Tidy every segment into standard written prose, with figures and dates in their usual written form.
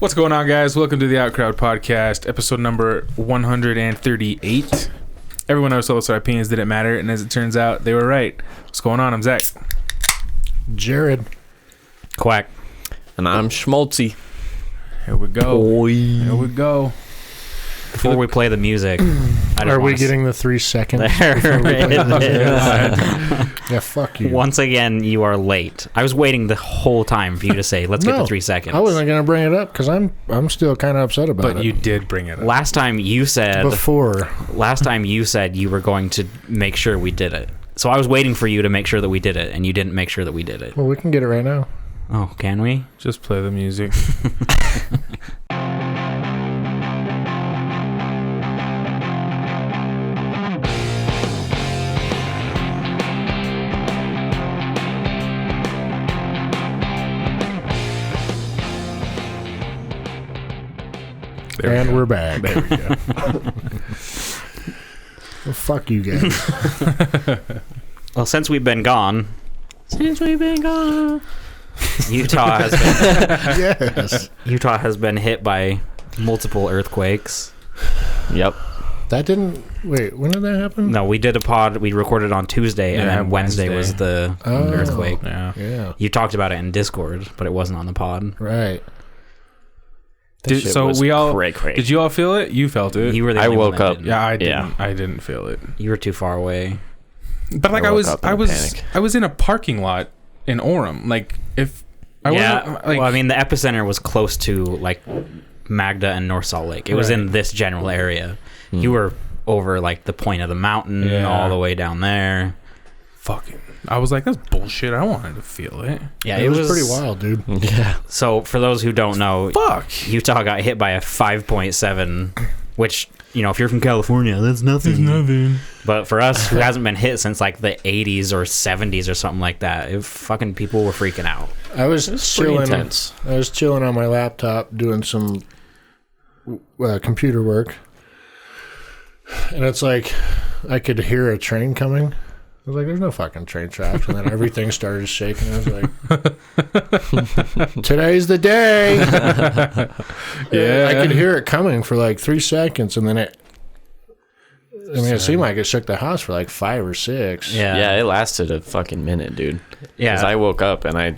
What's going on, guys? Welcome to the Outcrowd podcast, episode number 138. Everyone knows solo opinions didn't matter, and as it turns out, they were right. What's going on? I'm Zack. Jared. Quack. And I'm Schmaltzy. Here we go. Here we go. Before we play the music, are we getting the 3 seconds? Yeah, fuck you. Once again, you are late. I was waiting the whole time for you to say, let's get the 3 seconds. I wasn't going to bring it up because I'm still kind of upset about it. But you did bring it up. Last time you said you were going to make sure we did it. So I was waiting for you to make sure that we did it, and you didn't make sure that we did it. Well, we can get it right now. Oh, can we? Just play the music. And we're back. There we go. Well, fuck you guys. Well, since we've been gone, Utah has been hit by multiple earthquakes. Yep. That didn't... Wait, when did that happen? No, we did a pod. We recorded on Tuesday, and then Wednesday was the earthquake. Yeah. You talked about it in Discord, but it wasn't on the pod. Right. Did you all feel it? You felt it. You were the I only one woke that up. didn't. Yeah, I didn't. I didn't feel it. You were too far away. But like I was in a parking lot in Orem. Like if I wasn't like, well, I mean the epicenter was close to like Magda and North Salt Lake. It was in this general area. You were over like the point of the mountain all the way down there. Fucking I was like, that's bullshit. I wanted to feel it. Yeah, it was pretty wild, dude. Yeah. So for those who don't know, Utah got hit by a 5.7, which, you know, if you're from California, that's nothing. But for us, who hasn't been hit since like the 80s or 70s or something like that, fucking people were freaking out. I was chilling on my laptop doing some computer work, and it's like I could hear a train coming. I was like, there's no fucking train tracks. And then everything started shaking. I was like, today's the day. Yeah. I could hear it coming for like 3 seconds. And then it seemed like it shook the house for like 5 or 6. Yeah, it lasted a fucking minute, dude. Yeah. Because I woke up and I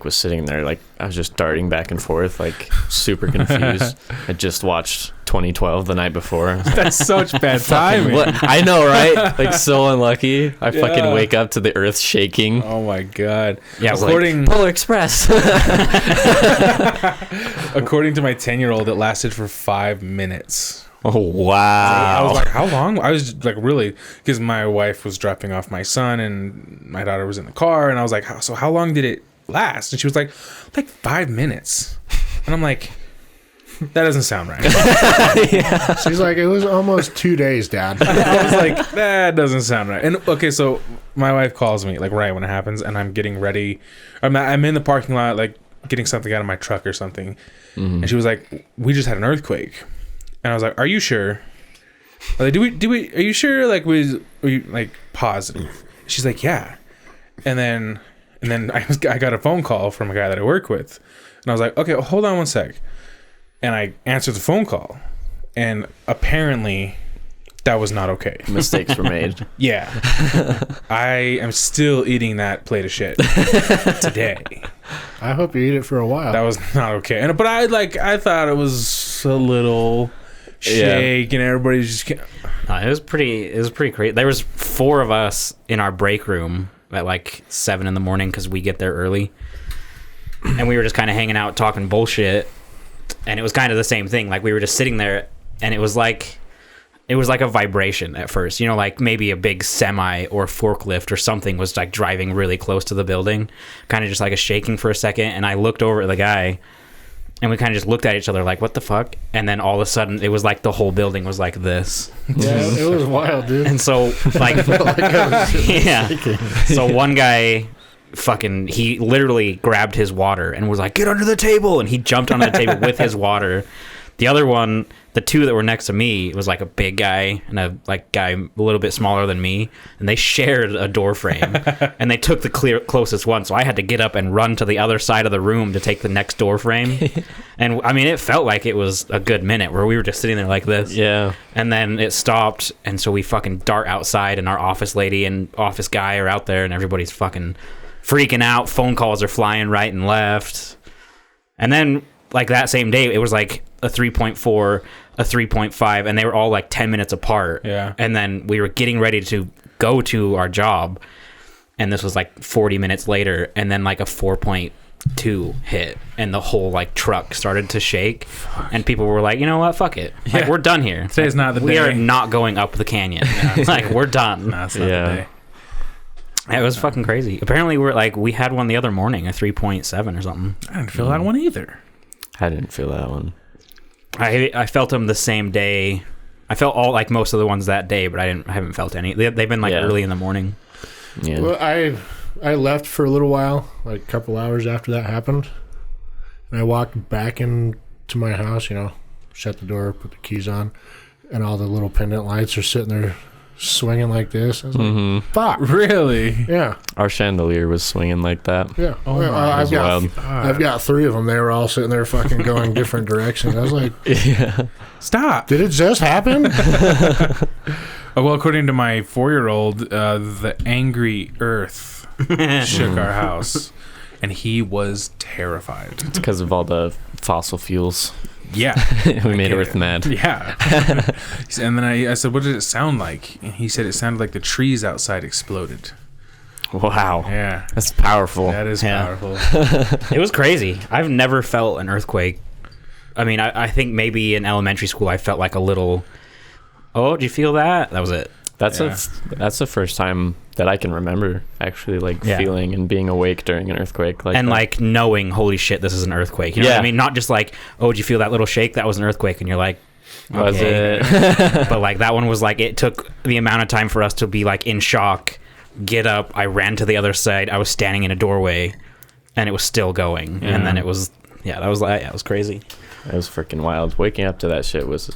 was sitting there, like, I was just darting back and forth, like, super confused. I just watched 2012 the night before. That's such bad timing. I know, right? Like, so unlucky. I fucking wake up to the earth shaking. Oh my god. Yeah, according Polar Express. According to my 10-year-old, it lasted for 5 minutes. Oh, wow. I was like, how long? I was like, really, because my wife was dropping off my son and my daughter was in the car, and I was like, how long did it last? And she was like 5 minutes. And I'm like, that doesn't sound right. Yeah. She's like, it was almost 2 days, Dad. I was like, that doesn't sound right. And okay, so my wife calls me like right when it happens, and I'm getting ready. I'm in the parking lot, like getting something out of my truck or something. Mm-hmm. And she was like, we just had an earthquake. And I was like, are you sure? Like, are you sure? Like, were you like positive? She's like, yeah. And then I got a phone call from a guy that I work with, and I was like, okay, hold on one sec. And I answered the phone call, and apparently that was not okay. Mistakes were made. Yeah. I am still eating that plate of shit today. I hope you eat it for a while. That was not okay. But I thought it was a little shake, and everybody's just... it was pretty crazy. There was 4 of us in our break room at like 7 in the morning because we get there early, and we were just kind of hanging out talking bullshit, and it was kind of the same thing. Like, we were just sitting there, and it was like a vibration at first, you know, like maybe a big semi or forklift or something was like driving really close to the building, kind of just like a shaking for a second. And I looked over at the guy, and we kind of just looked at each other like, what the fuck? And then all of a sudden it was like the whole building was like this. Yeah, it was wild, dude. And so like, so one guy he literally grabbed his water and was like, get under the table. And he jumped under the table with his water. The other one, the two that were next to me, was like a big guy and a like guy a little bit smaller than me, and they shared a door frame, and they took the closest one. So I had to get up and run to the other side of the room to take the next door frame. And I mean, it felt like it was a good minute where we were just sitting there like this. Yeah. And then it stopped, and so we fucking dart outside, and our office lady and office guy are out there, and everybody's fucking freaking out. Phone calls are flying right and left. And then like that same day, it was like a 3.4, a 3.5, and they were all like 10 minutes apart. Yeah. And then we were getting ready to go to our job, and this was like 40 minutes later, and then like a 4.2 hit, and the whole like truck started to shake. Fuck. And people were like, you know what, fuck it, like we're done here. Today's not the day. We are not going up the canyon. Like we're done. No, it's not the day. It was fucking crazy. Apparently we had one the other morning, a 3.7 or something. I didn't feel that one either. I didn't feel that one. I felt them the same day. I felt all like most of the ones that day, but I haven't felt any. They've been like early in the morning. Yeah. Well, I left for a little while, like a couple hours after that happened, and I walked back into my house. You know, shut the door, put the keys on, and all the little pendant lights are sitting there swinging like this. I was like, fuck. Really? Yeah. Our chandelier was swinging like that. Yeah. Oh my I've got 3 of them. They were all sitting there fucking going different directions. I was like, Yeah. Stop. did it just happen? Well, according to my 4-year-old, the angry earth shook our house, and he was terrified. It's because of all the fossil fuels. Yeah. We made Earth mad. Yeah. And then I said, what did it sound like? And he said it sounded like the trees outside exploded. Wow. Yeah. That's powerful. That is powerful. It was crazy. I've never felt an earthquake. I mean, I think maybe in elementary school I felt like a little, oh, did you feel that? That was it. That's the first time that I can remember actually like feeling and being awake during an earthquake, like knowing, holy shit, this is an earthquake. You know what I mean? Not just like, oh, did you feel that little shake? That was an earthquake, and you're like, okay. Was it? But like that one was like, it took the amount of time for us to be like in shock, get up. I ran to the other side. I was standing in a doorway, and it was still going. Yeah. And then it was it was crazy. It was freaking wild. Waking up to that shit was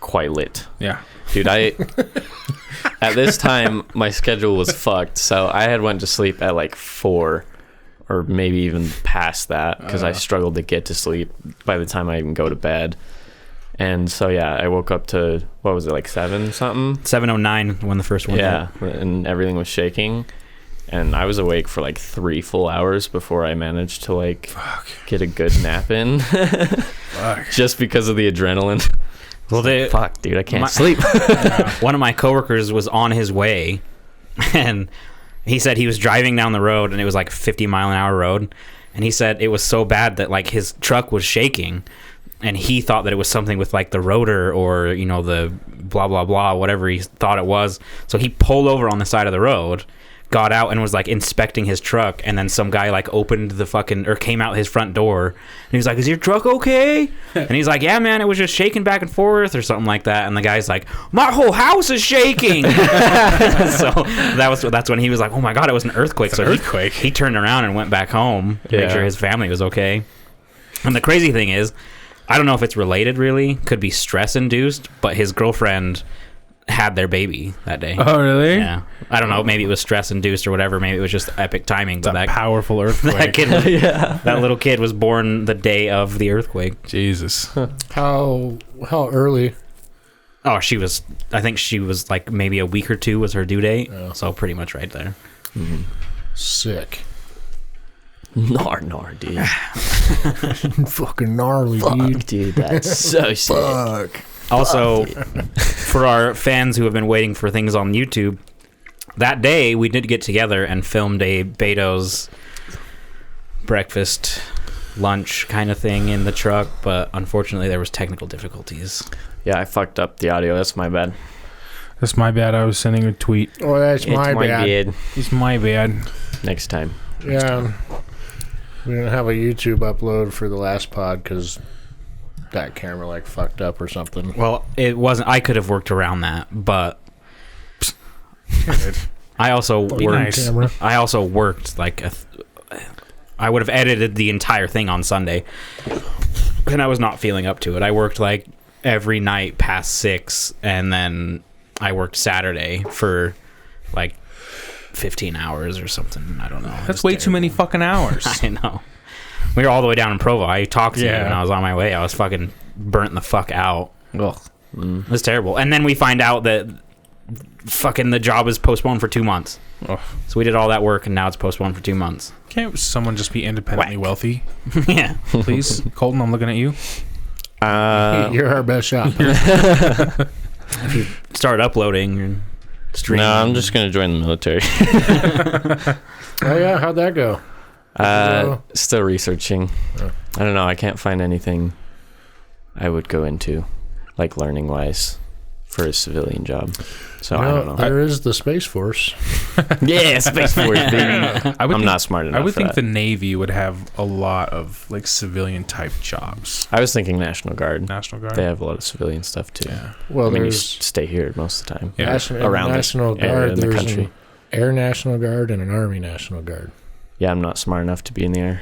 quite lit. Yeah. Dude, at this time my schedule was fucked, so I had went to sleep at like 4 or maybe even past that because I struggled to get to sleep by the time I even go to bed. And so I woke up to, what was it, like 7 something? 7:09 when the first one hit. And everything was shaking, and I was awake for like 3 full hours before I managed to like get a good nap in. Just because of the adrenaline. Well, fuck, dude, I can't sleep. One of my coworkers was on his way, and he said he was driving down the road, and it was like a 50-mile-an-hour road, and he said it was so bad that like his truck was shaking, and he thought that it was something with like the rotor or, you know, the blah blah blah, whatever he thought it was. So he pulled over on the side of the road, got out, and was like inspecting his truck, and then some guy like opened the came out his front door, and he was like, is your truck okay? And he's like, yeah man, it was just shaking back and forth or something like that. And the guy's like, my whole house is shaking. So that's when he was like, oh my god, it was an earthquake. He turned around and went back home to make sure his family was okay. And the crazy thing is, I don't know if it's related really, could be stress induced, but his girlfriend had their baby that day. Oh, really? Yeah. I don't know. Maybe it was stress induced or whatever. Maybe it was just epic timing. It's a powerful earthquake. That little kid was born the day of the earthquake. Jesus. How early? Oh, I think she was like maybe a week or 2 was her due date. Oh. So pretty much right there. Mm-hmm. Sick. Nar, dude. Fucking gnarly, dude. That's so sick. Fuck. Also, for our fans who have been waiting for things on YouTube, that day we did get together and filmed a Beto's breakfast, lunch kind of thing in the truck, but unfortunately there was technical difficulties. Yeah, I fucked up the audio. That's my bad. That's my bad. I was sending a tweet. Oh, that's my bad. It's my bad. Next time. Yeah. We didn't have a YouTube upload for the last pod because that camera like fucked up or something. Well, it wasn't. I could have worked around that, but I also worked. I also worked like I would have edited the entire thing on Sunday. And I was not feeling up to it. I worked like every night past 6, and then I worked Saturday for like 15 hours or something. I don't know. That's way too many fucking hours. I know. We were all the way down in Provo. I talked to you when I was on my way. I was fucking burnt the fuck out. Ugh. It was terrible. And then we find out that fucking the job is postponed for 2 months. Ugh. So we did all that work, and now it's postponed for 2 months. Can't someone just be independently wealthy? Yeah. Please? Colton, I'm looking at you. You're our best shot. If you start uploading and streaming. No, I'm just gonna join the military. Oh yeah, how'd that go? Still researching. I don't know. I can't find anything I would go into, like learning wise, for a civilian job. So I don't know. There is the Space Force. Yeah, Space Force, baby. I'm not smart enough. I would for think that. the Navy would have a lot of like civilian type jobs. I was thinking National Guard. National Guard. They have a lot of civilian stuff too. Yeah. Well, I mean, you there's stay here most of the time. Yeah. Around National this area Guard. in the There's country. an Air National Guard and an Army National Guard. Yeah, I'm not smart enough to be in the air.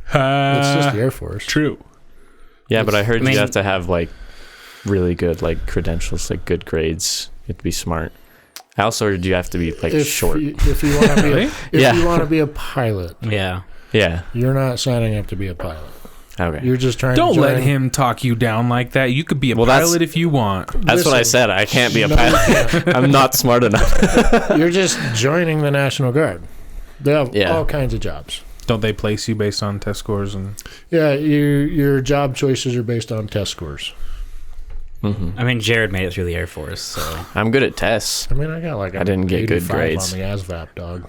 It's just the Air Force. True. Yeah, but I heard I mean- you have to have like really good like credentials, like good grades. You have to be smart. I also heard you have to be like short. If you want to be, Really? if you want to be a pilot, Yeah. Yeah. you're not signing up to be a pilot. Okay. You're just trying. Don't to let join- him talk you down like that. You could be a Well, that's- pilot if you want. That's what I Listen. said. I can't be a No, pilot. I'm not smart enough. You're just joining the National Guard. They have Yeah. all kinds of jobs. Don't they place you based on test scores and? Yeah, your job choices are based on test scores. Mm-hmm. I mean, Jared made it through the Air Force, so. I'm good at tests. I mean, I got like I didn't get good 85 grades. on the ASVAB, dog.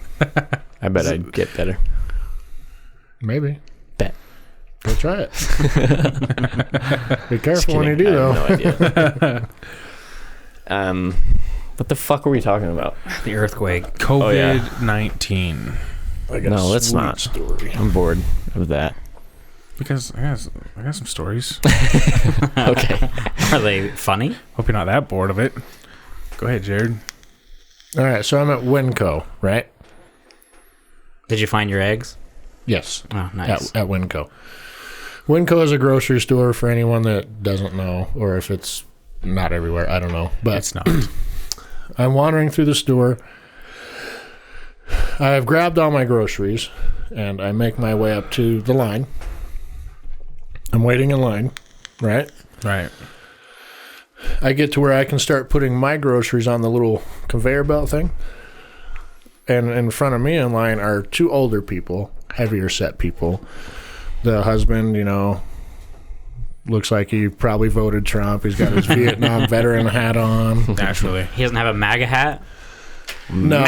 I bet I'd get better. Maybe. Bet. Go try it. Be Just careful when you kidding. do, I though. have no idea. What the fuck were we talking about? The earthquake. COVID-19. I got No, a let's sweet not. Story. I'm bored of that. Because I got some stories. Okay. Are they funny? Hope you're not that bored of it. Go ahead, Jared. All right, so I'm at Winco, right? Did you find your eggs? Yes, Oh, nice. at Winco. Winco is a grocery store for anyone that doesn't know, or if it's not everywhere, I don't know. But It's not. I'm wandering through the store. I've grabbed all my groceries, and I make my way up to the line. I'm waiting in line, right? Right. I get to where I can start putting my groceries on the little conveyor belt thing. And in front of me in line are two older people, heavier set people. The husband, looks like he probably voted Trump. He's got his Vietnam veteran hat on. Naturally. He doesn't have a MAGA hat? No.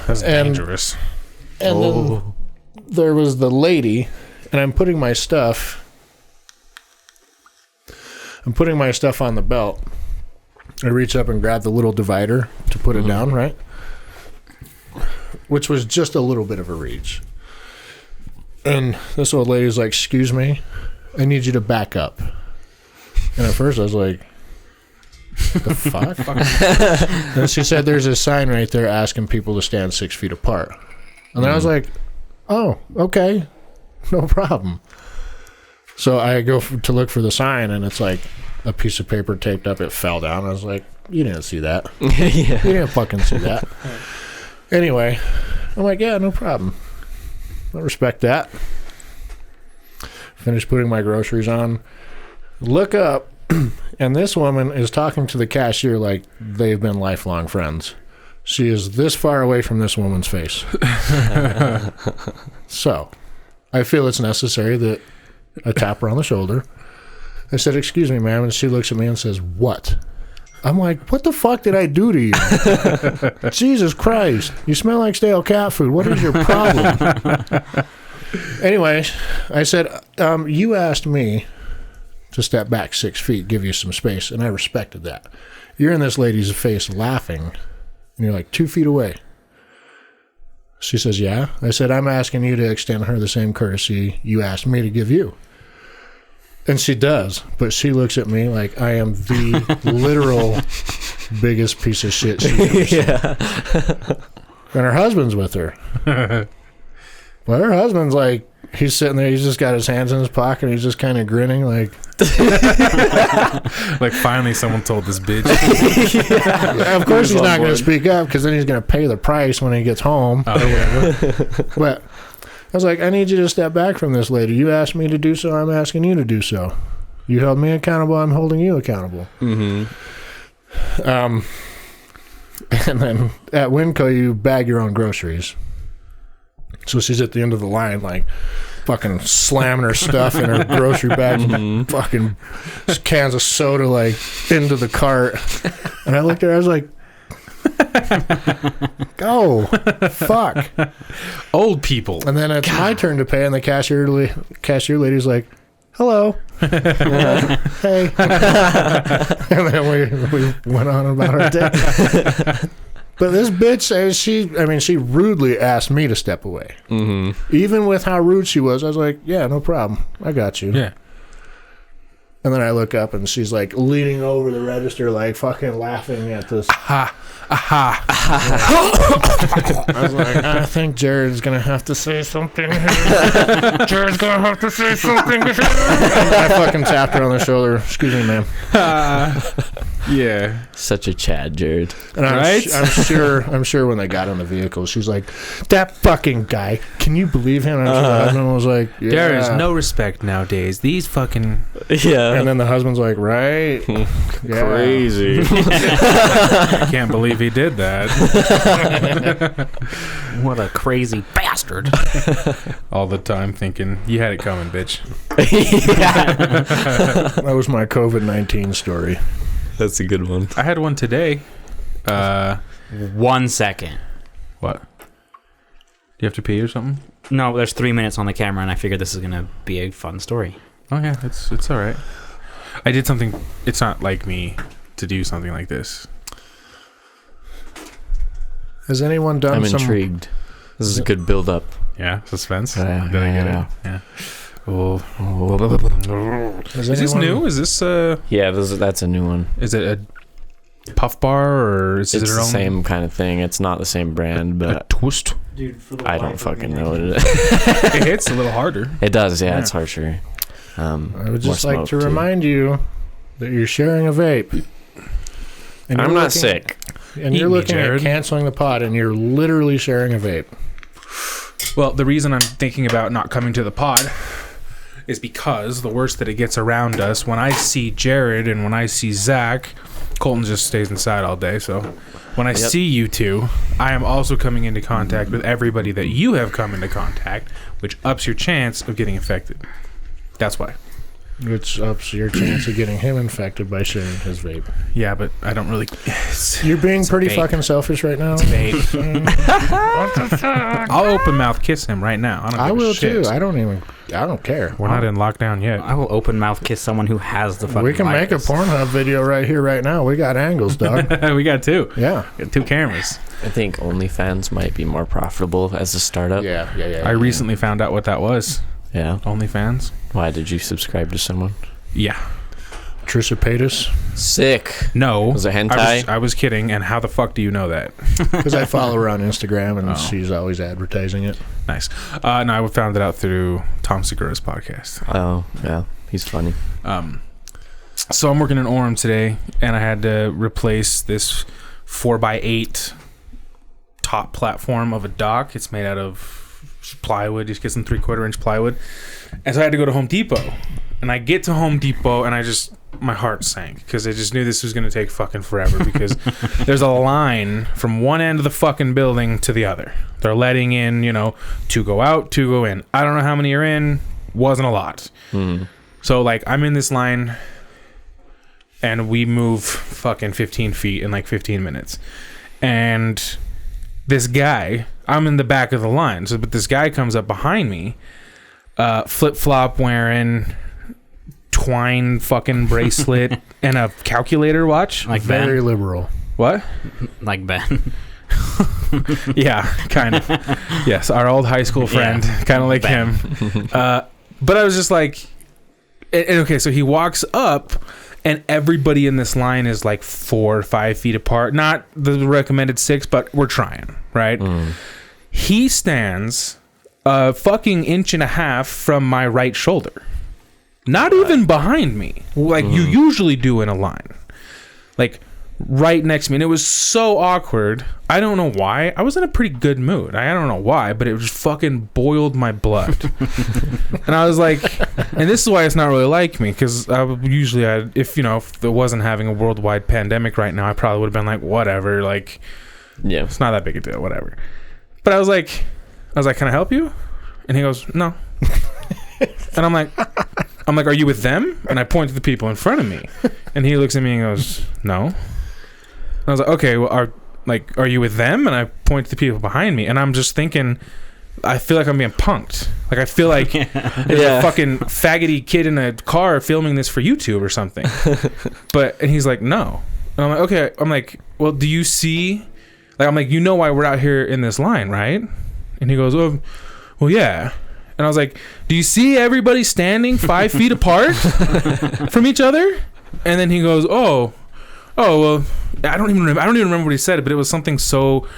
That's And- dangerous. And then there was the lady, and I'm putting my stuff on the belt. I reach up and grab the little divider to put it down, right? Which was just a little bit of a reach. And this old lady's like, "Excuse me, I need you to back up." And at first I was like, the fuck? And she said, "There's a sign right there asking people to stand 6 feet apart." And then I was like, "Oh, okay, no problem." So I go to look for the sign, and it's like a piece of paper taped up. It fell down. I was like, "You didn't see that. Yeah. You didn't fucking see that." Anyway, I'm like, "Yeah, no problem. I respect that." Finish putting my groceries on. Look up, and this woman is talking to the cashier like they've been lifelong friends. She is this far away from this woman's face. So, I feel it's necessary that I tap her on the shoulder. I said, "Excuse me, ma'am," and she looks at me and says, "What?" I'm like, "What the fuck did I do to you?" Jesus Christ. You smell like stale cat food. What is your problem? Anyway, I said, "You asked me to step back 6 feet, give you some space, and I respected that. You're in this lady's face laughing, and you're like 2 feet away." She says, "Yeah." I said, "I'm asking you to extend her the same courtesy you asked me to give you." And she does, but she looks at me like I am the literal biggest piece of shit she's ever seen. Yeah. And her husband's with her. Well, her husband's like, he's sitting there, he's just got his hands in his pocket, he's just kind of grinning like, Like, finally someone told this bitch. Yeah, of course he's not going to speak up because then he's going to pay the price when he gets home or whatever. But I was like, I need you to step back from this lady. You asked me to do so, I'm asking you to do so. You held me accountable, I'm holding you accountable. And then at Winco, you bag your own groceries. So she's at the end of the line, like, fucking slamming her stuff in her grocery bag, fucking cans of soda, like, into the cart. And I looked at her, I was like, go, fuck. Old people. And then it's my turn to pay, and the cashier lady's like, hello. Hey. And then we went on about our day. But this bitch, she rudely asked me to step away. Even with how rude she was, I was like, yeah, no problem. I got you. Yeah. And then I look up, and she's like leaning over the register, like fucking laughing at this. I was like, I think Jared's going to have to say something here. Jared's going to have to say something here. I fucking tapped her on the shoulder. Excuse me, ma'am. Yeah. Such a Chad, Jared. And I'm sure when they got in the vehicle, she's like, that fucking guy. Can you believe him? And her husband was like, yeah. There is no respect nowadays. These fucking... Yeah. And then the husband's like, right? Yeah. Crazy. I can't believe he did that. What a crazy bastard. All the time thinking, you had it coming, bitch. That was my COVID-19 story. That's a good one. I had one today. 1 second. What? Do you have to pee or something? No, there's 3 minutes on the camera, and I figured this is going to be a fun story. Oh, yeah, it's all right. I did something. It's not like me to do something like this. Has anyone done I'm intrigued. This is a good build-up. Yeah, suspense. Yeah, Did I get yeah. it? Yeah. Oh. Is Is this new? Is this Yeah, that's a new one. Is it a puff bar or is it It's their the own same kind of thing. It's not the same brand, a but twist? Dude, for I don't fucking know what it is. It hits a little harder. It does, yeah. Yeah. It's harsher. I would just more like to smoke, too. remind you that you're sharing a vape. And I'm you're not looking- sick. And Eat you're me, looking at Jared. canceling the pod, and you're literally sharing a vape. Well, the reason I'm thinking about not coming to the pod is because the worse that it gets around us, when I see Jared and when I see Zack, Colton just stays inside all day. So when I see you two, I am also coming into contact with everybody that you have come into contact, which ups your chance of getting infected. That's why. Which ups your chance of getting him infected by sharing his vape. Yeah, but I don't really... You're being pretty vape. fucking selfish right now. Vape. I'll open mouth kiss him right now. I will shit. too. I don't care. We're not in lockdown yet. I will open mouth kiss someone who has the fucking We can make a virus. Pornhub video right here, right now. We got angles, dog. We got two. Yeah. We got two cameras. I think OnlyFans might be more profitable as a startup. Yeah. I recently found out what that was. Yeah. OnlyFans. Why did you subscribe to someone? Yeah. Trisha Paytas. Sick. No. Was it hentai? I was kidding. And how the fuck do you know that? Because I follow her on Instagram, and she's always advertising it. Nice. No, I found it out through Tom Segura's podcast. Oh, yeah. He's funny. So I'm working in Orem today, and I had to replace this 4x8 top platform of a dock. It's made out of plywood. You just get some 3/4 inch plywood. And so I had to go to Home Depot. And I get to Home Depot, and my heart sank because I just knew this was going to take fucking forever because there's a line from one end of the fucking building to the other. They're letting in, 2 go out, 2 go in. I don't know how many are in. Wasn't a lot. So, I'm in this line, and we move fucking 15 feet in 15 minutes. And this guy, I'm in the back of the line, but this guy comes up behind me, flip-flop wearing, twine fucking bracelet, and a calculator watch. Like Very Ben. liberal. What? Like Ben. Yeah, kind of. Yes, our old high school friend, kind of like Ben. him. But I was just like, and okay, so he walks up, and everybody in this line is 4 or 5 feet apart. Not the recommended 6, but we're trying, right? He stands a fucking 1.5 inches from my right shoulder. Not even behind me, like you usually do in a line, like right next to me. And it was so awkward. I don't know why. I was in a pretty good mood. I don't know why, but it just fucking boiled my blood. And I was like, and this is why it's not really like me, because if it wasn't having a worldwide pandemic right now, I probably would have been like, whatever, like, yeah, it's not that big a deal, whatever. But I was like, can I help you? And he goes, no. And I'm like, are you with them? And I point to the people in front of me, and he looks at me and goes, no. And I was like, okay, well, are you with them? And I point to the people behind me, and I'm just thinking, I feel like I'm being punked. Like, I feel like there's a fucking faggoty kid in a car filming this for YouTube or something. And he's like, no. And I'm like, okay. I'm like, well, do you see? Like, I'm like, you know why we're out here in this line, right? And he goes, oh, well, yeah. And I was like, do you see everybody standing 5 feet apart from each other? And then he goes, oh, well, I don't even remember what he said, but it was something so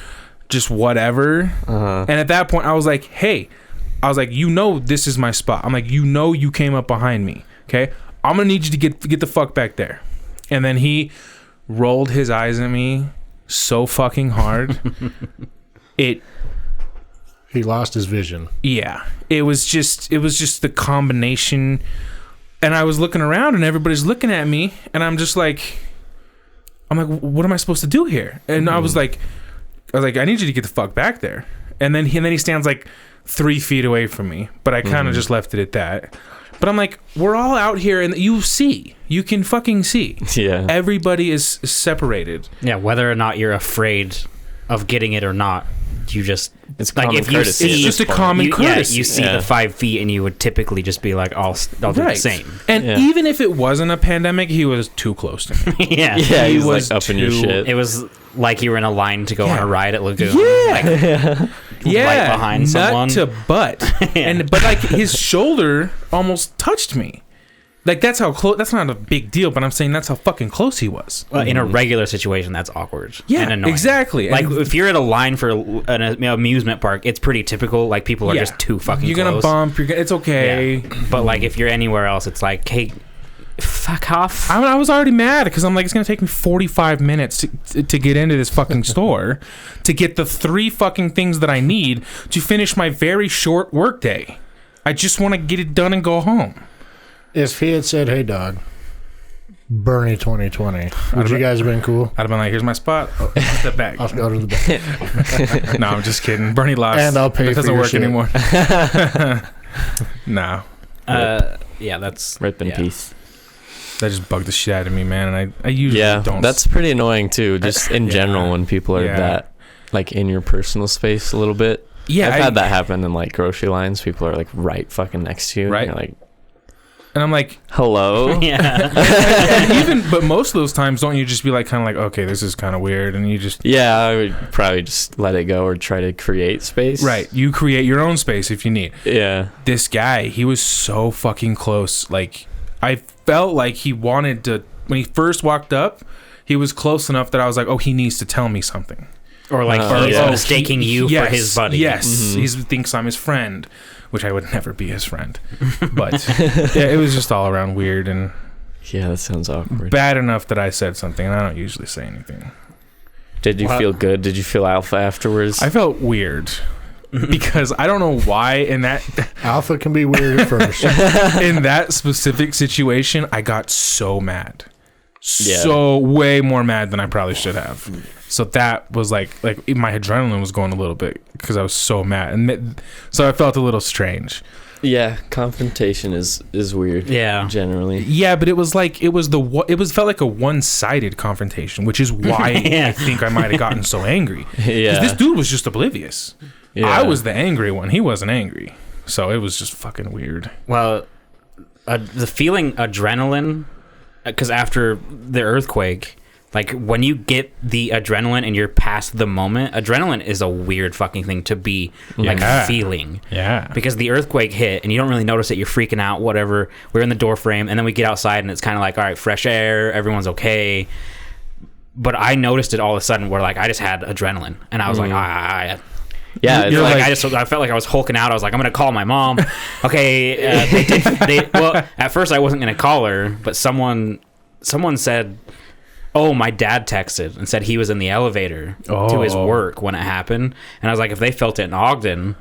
just whatever. And at that point, I was like, hey, this is my spot. I'm like, you came up behind me. Okay. I'm going to need you to get the fuck back there. And then he rolled his eyes at me so fucking hard. He lost his vision. Yeah. It was just the combination. And I was looking around and everybody's looking at me, and I'm like, what am I supposed to do here? And I was like, I need you to get the fuck back there. And then he stands like 3 feet away from me, but I kind of just left it at that. But I'm like, we're all out here, and you can fucking see. Yeah. Everybody is separated. Yeah. Whether or not you're afraid of getting it or not, it's like if you see, it's just a common courtesy. You see the 5 feet, and you would typically just be like, I'll do the same. And even if it wasn't a pandemic, he was too close to me. Yeah, he was like up in your shit. It was like you were in a line to go on a ride at Lagoon. Yeah, right behind someone, nut to butt, but like his shoulder almost touched me. Like, that's how close. That's not a big deal, but I'm saying that's how fucking close he was. Well, in a regular situation, that's awkward. Yeah, and annoying. Exactly. Like, if you're at a line for an amusement park, it's pretty typical. Like, people are just too fucking You're close. Gonna bump. It's okay. Yeah. But like, if you're anywhere else, it's like, hey, fuck off. I was already mad because I'm like, it's gonna take me 45 minutes to get into this fucking store to get the 3 fucking things that I need to finish my very short workday. I just want to get it done and go home. If he had said, hey, dog, Bernie 2020, would you guys have been cool? I'd have been like, here's my spot. Oh, step back. I'll go to the back. No, I'm just kidding. Bernie lost. And I'll pay it for your doesn't work shit. anymore. No. Yeah, that's... Rip in peace. That just bugged the shit out of me, man. And I usually don't. That's pretty annoying, too, just in general when people are that, like, in your personal space a little bit. Yeah. I've had that happen in, like, grocery lines. People are, like, right fucking next to you. Right. And you're like... And I'm like, hello? Yeah. But most of those times, don't you just be like, kind of like, okay, this is kind of weird, and you just... Yeah, I would probably just let it go or try to create space. Right. You create your own space if you need. Yeah. This guy, he was so fucking close. Like, I felt like he wanted to... When he first walked up, he was close enough that I was like, oh, he needs to tell me something. Or like he's mistaking you for his buddy. Yes. Mm-hmm. He thinks I'm his friend, which I would never be his friend. But yeah, it was just all around weird and yeah, that sounds awkward. Bad enough that I said something, and I don't usually say anything. Did you feel good? Did you feel alpha afterwards? I felt weird because I don't know why in that alpha can be weird at first. In that specific situation, I got so mad. So way more mad than I probably should have. So that was like my adrenaline was going a little bit because I was so mad, and so I felt a little strange. Yeah, confrontation is weird. Yeah, generally. Yeah, but it felt like a one-sided confrontation, which is why I think I might have gotten so angry. Yeah, this dude was just oblivious. Yeah. I was the angry one. He wasn't angry, so it was just fucking weird. Well, the feeling adrenaline, because after the earthquake. Like, when you get the adrenaline and you're past the moment, adrenaline is a weird fucking thing to be, feeling. Yeah. Because the earthquake hit, and you don't really notice it. You're freaking out, whatever. We're in the door frame, and then we get outside, and it's kind of like, all right, fresh air, everyone's okay. But I noticed it all of a sudden where, like, I just had adrenaline. And I was like, Yeah, You're like I felt like I was hulking out. I was like, I'm gonna call my mom. Okay, well, at first I wasn't gonna call her, but someone said, "Oh, my dad texted and said he was in the elevator to his work when it happened." And I was like, if they felt it in Ogden,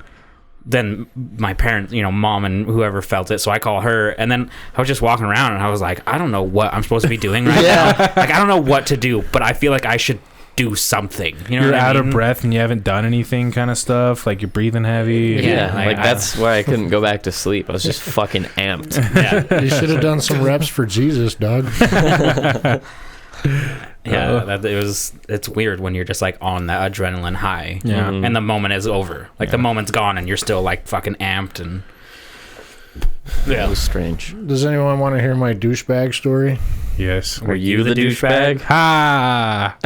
then my parents, mom and whoever felt it. So I call her, and then I was just walking around, and I was like, I don't know what I'm supposed to be doing right now. Like, I don't know what to do, but I feel like I should do something. You're out of breath and you haven't done anything, kind of stuff. Like you're breathing heavy. Yeah, that's why I couldn't go back to sleep. I was just fucking amped. Yeah, you should have done some reps for Jesus, dog. Yeah, it's weird when you're just like on that adrenaline high, and the moment is over. Like the moment's gone, and you're still like fucking amped, and it was strange. Does anyone want to hear my douchebag story? Yes. Were you the douchebag? Ha!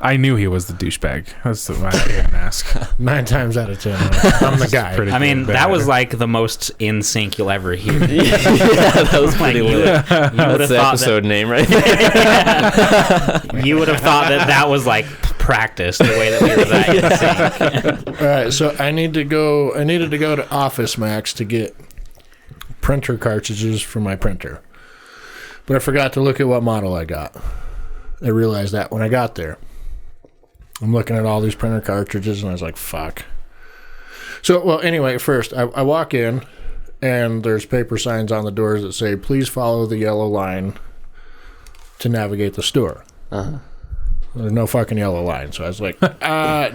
I knew he was the douchebag. That's why I didn't ask. 9 times out of 10, I'm the guy. I mean, that was like the most in sync you'll ever hear. Yeah, that was pretty lit. That's the episode name, right? You would have thought that was like practice, the way that we were that in sync. All right, so I needed to go to Office Max to get printer cartridges for my printer, but I forgot to look at what model I got. I realized that when I got there. I'm looking at all these printer cartridges, and I was like, fuck. So, well, anyway, first, I walk in, and there's paper signs on the doors that say, please follow the yellow line to navigate the store. Uh-huh. There's no fucking yellow line. So I was like,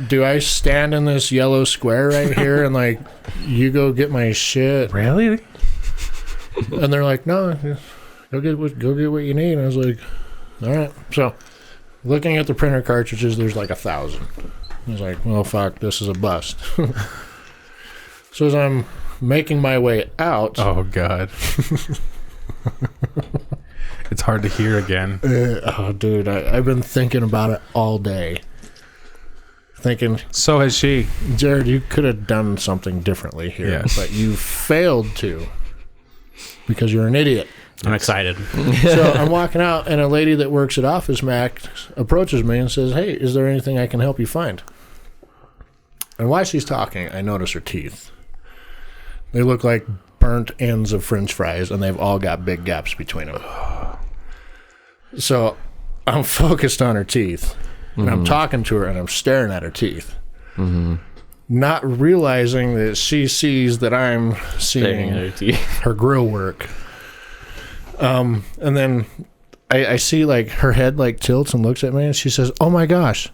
do I stand in this yellow square right here and, like, you go get my shit? Really? And they're like, no, go get what you need. And I was like, all right. So looking at the printer cartridges, there's like 1,000. I was like, well, fuck, this is a bust. So as I'm making my way out. Oh, God. It's hard to hear again. Oh, dude, I've been thinking about it all day. Thinking. So has she. Jared, you could have done something differently here. Yes. But you failed to. Because you're an idiot. I'm excited. So I'm walking out, and a lady that works at Office Max approaches me and says, hey, is there anything I can help you find? And while she's talking, I notice her teeth. They look like burnt ends of French fries, and they've all got big gaps between them. So I'm focused on her teeth, and I'm talking to her, and I'm staring at her teeth. Mm-hmm. Not realizing that she sees that I'm seeing her grill work. And then I see like her head like tilts and looks at me, and she says, oh my gosh.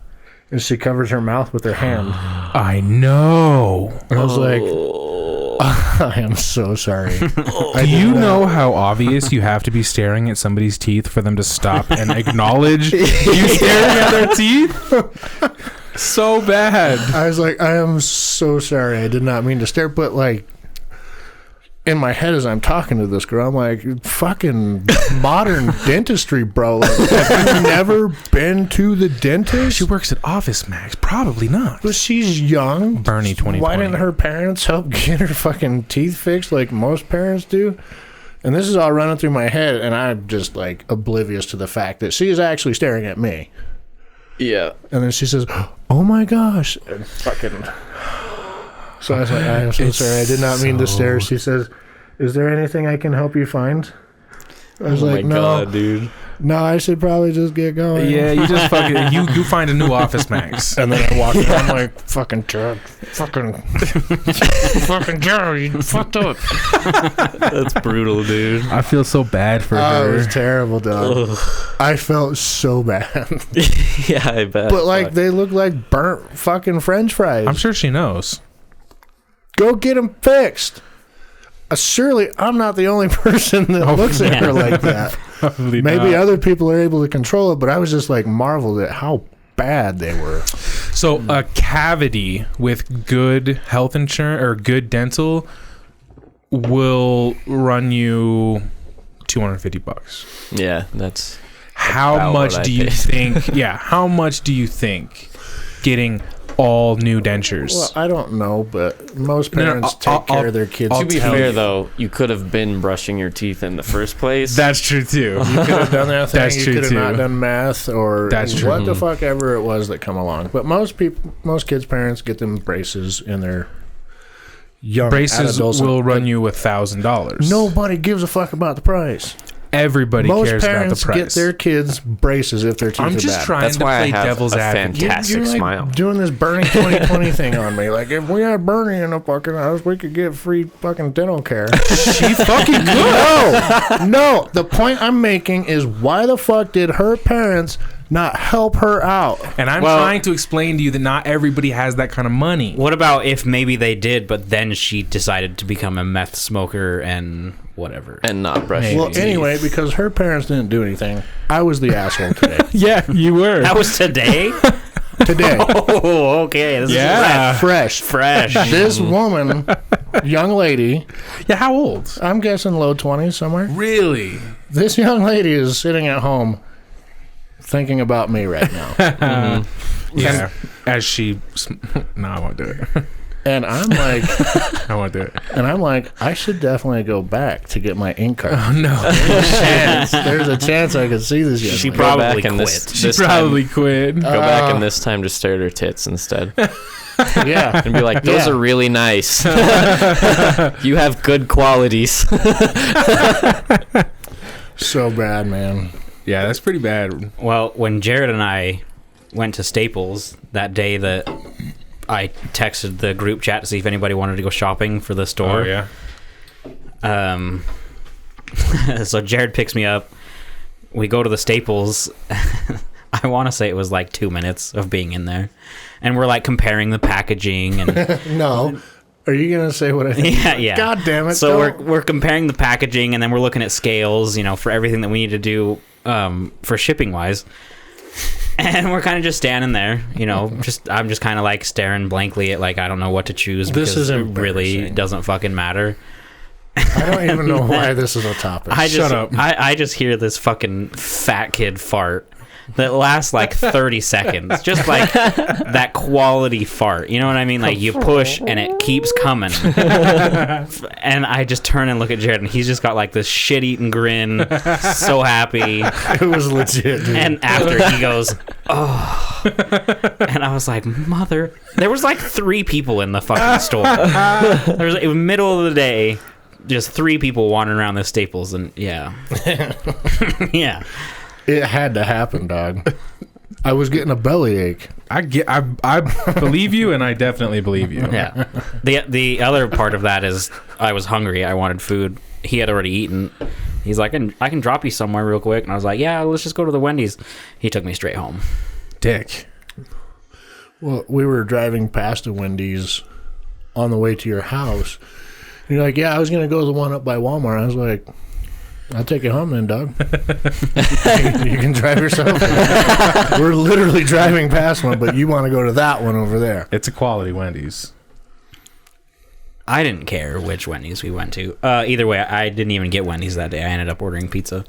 And she covers her mouth with her hand. I know. And I was like, I am so sorry. Do you know how obvious you have to be staring at somebody's teeth for them to stop and acknowledge you staring at their teeth? So bad. I was like, I am so sorry. I did not mean to stare, but like, in my head as I'm talking to this girl, I'm like, fucking modern dentistry, bro. Like, have you never been to the dentist? She works at Office Max. Probably not. But she's young. Bernie 2020. Why didn't her parents help get her fucking teeth fixed like most parents do? And this is all running through my head, and I'm just like oblivious to the fact that she is actually staring at me. Yeah. And then she says, oh my gosh. And fucking... So I was like, I'm so sorry. I did not mean to stare. She says, is there anything I can help you find? I was like, no. God, dude. No, I should probably just get going. Yeah, you just fucking, you find a new Office Max. And then I walk in, I'm like, fucking Jared. Fucking Jared, you fucked up. That's brutal, dude. I feel so bad for her. It was terrible, dog. I felt so bad. Yeah, I bet. But like, they look like burnt fucking French fries. I'm sure she knows. Go get them fixed. Surely I'm not the only person that looks at her like that. Probably Maybe not. other people are able to control it, but I was just like marveled at how bad they were. So a cavity with good health insurance or good dental will run you $250. Yeah, that's how much do you think? Yeah, how much do you think getting all new dentures. Well, I don't know, but most parents take care of their kids. To be fair, though, you could have been brushing your teeth in the first place. That's true too. You could have done that thing. That's you true could have too. not done math or That's true. what the fuck ever it was that come along. But most kids' parents get them braces in their young Braces adults. will run you $1,000. Nobody gives a fuck about the price. Everybody Most cares about the parents price. get their kids braces if their teeth I'm are just bad. trying That's to why I play have devil's a advocate. fantastic You're like smile. doing this Bernie 2020 thing on me. Like, if we had Bernie in the fucking house, we could get free fucking dental care. She fucking could. No. The point I'm making is why the fuck did her parents not help her out? And I'm trying to explain to you that not everybody has that kind of money. What about if maybe they did, but then she decided to become a meth smoker and whatever? And not brushing Well, your teeth. anyway, because her parents didn't do anything, I was the asshole today. Yeah, you were. That was today? Today. Oh, okay. This Yeah. Fresh. is fresh. This woman, young lady, Yeah, how old? I'm guessing low 20s somewhere. Really? This young lady is sitting at home thinking about me right now. Yeah. As she... No, I won't do it. And I'm like, I won't do it. I should definitely go back to get my ink card. Oh, no. There's a chance I could see this young She lady. Go probably back and quit. She this probably quit. time, go back and this time just stare at her tits instead. Yeah. And be like, those Yeah. are really nice. You have good qualities. So bad, man. Yeah, that's pretty bad. Well, when Jared and I went to Staples that day that I texted the group chat to see if anybody wanted to go shopping for the store. Oh, yeah. So Jared picks me up. We go to the Staples. I want to say it was like 2 minutes of being in there. And we're like comparing the packaging and No. Are you going to say what I think? yeah. God damn it. So don't. we're comparing the packaging and then we're looking at scales, for everything that we need to do for shipping wise. And we're kind of just standing there, I'm just kind of like staring blankly at like I don't know what to choose This because is it really embarrassing. doesn't fucking matter. I don't even know why this is a topic. Shut up. I just hear this fucking fat kid fart that lasts like 30 seconds. Just like that quality fart. You know what I mean? Like you push and it keeps coming. And I just turn and look at Jared and he's just got like this shit-eating grin. So happy. It was legit, dude. And after he goes, oh. And I was like, mother. There was like 3 people in the fucking store. It was middle of the day. Just 3 people wandering around this Staples, and yeah. Yeah. It had to happen, dog. I was getting a bellyache. I believe you, and I definitely believe you. Yeah. The other part of that is I was hungry. I wanted food. He had already eaten. He's like, I can drop you somewhere real quick. And I was like, yeah, let's just go to the Wendy's. He took me straight home. Dick. Well, we were driving past a Wendy's on the way to your house. And you're like, yeah, I was going to go to the one up by Walmart. I was like, I'll take you home then, dog. You can drive yourself. We're literally driving past one, but you want to go to that one over there. It's a quality Wendy's. I didn't care which Wendy's we went to. Either way, I didn't even get Wendy's that day. I ended up ordering pizza.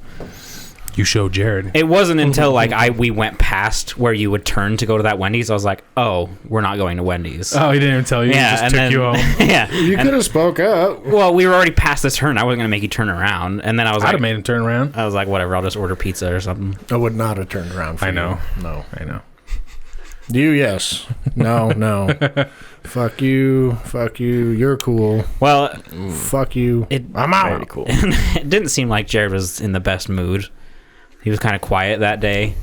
You showed Jared. It wasn't until we went past where you would turn to go to that Wendy's. I was like, oh, we're not going to Wendy's. Oh, he didn't even tell you. Yeah, He just and took then, you home. Yeah. You could have spoke up. Well, we were already past this turn. I wasn't going to make you turn around. And then I was I'd like, have made him turn around. I was like, whatever, I'll just order pizza or something. I would not have turned around for I know. you. No. I know. You, yes. No. Fuck you. You're cool. Well, Fuck you. I'm out. Very cool. it didn't seem like Jared was in the best mood. He was kind of quiet that day.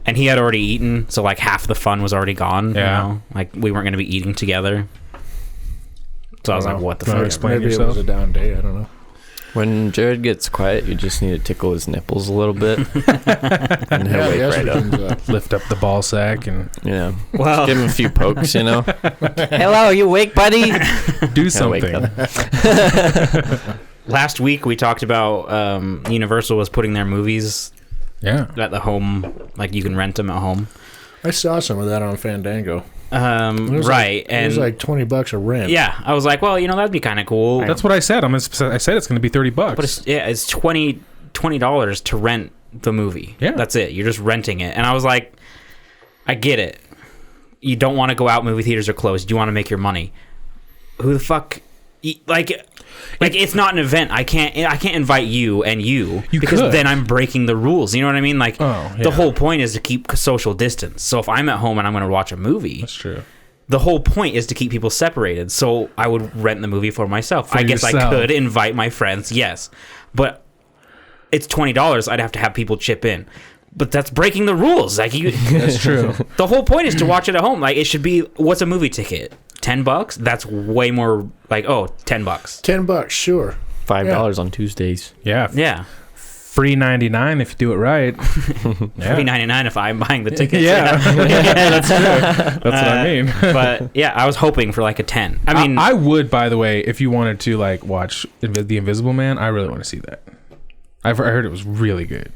And he had already eaten, so like half the fun was already gone. Yeah. Like we weren't going to be eating together. So I was like, what the Wanna fuck? explain Maybe yourself? it was a down day. I don't know. When Jared gets quiet, you just need to tickle his nipples a little bit. And he'll wake right up. estrogen's Lift up the ball sack and Yeah. Well, Give him a few pokes, hello, you awake, buddy? do He'll wake something. up. Last week we talked about Universal was putting their movies Yeah. at the home, like you can rent them at home. I saw some of that on Fandango. It was Right, It was and like $20 a rent. yeah, I was like, well, that'd be kind of cool. That's what I said. I said it's going to be $30. But it's $20 to rent the movie. Yeah. That's it. You're just renting it. And I was like, I get it. you don't want to go out, movie theaters are closed, you want to make your money. Who the fuck, like it's not an event. I can't invite you because then I'm breaking the rules. You know what I mean? Like the whole point is to keep social distance. So if I'm at home and I'm going to watch a movie, that's true. The whole point is to keep people separated. So I would rent the movie for myself. I guess I could invite my friends, yes, but it's $20. I'd have to have people chip in. But that's breaking the rules. Like that's true. The whole point is to watch it at home. Like it should be. What's a movie ticket? $10? That's way more. Like $10. $10, sure. $5 on Tuesdays. Yeah. Free 99 if you do it right. Free 99 if I'm buying the ticket. Yeah, that's true. That's what I mean. But yeah, I was hoping for like a 10. I mean, I would. By the way, if you wanted to like watch The Invisible Man, I really want to see that. I heard it was really good.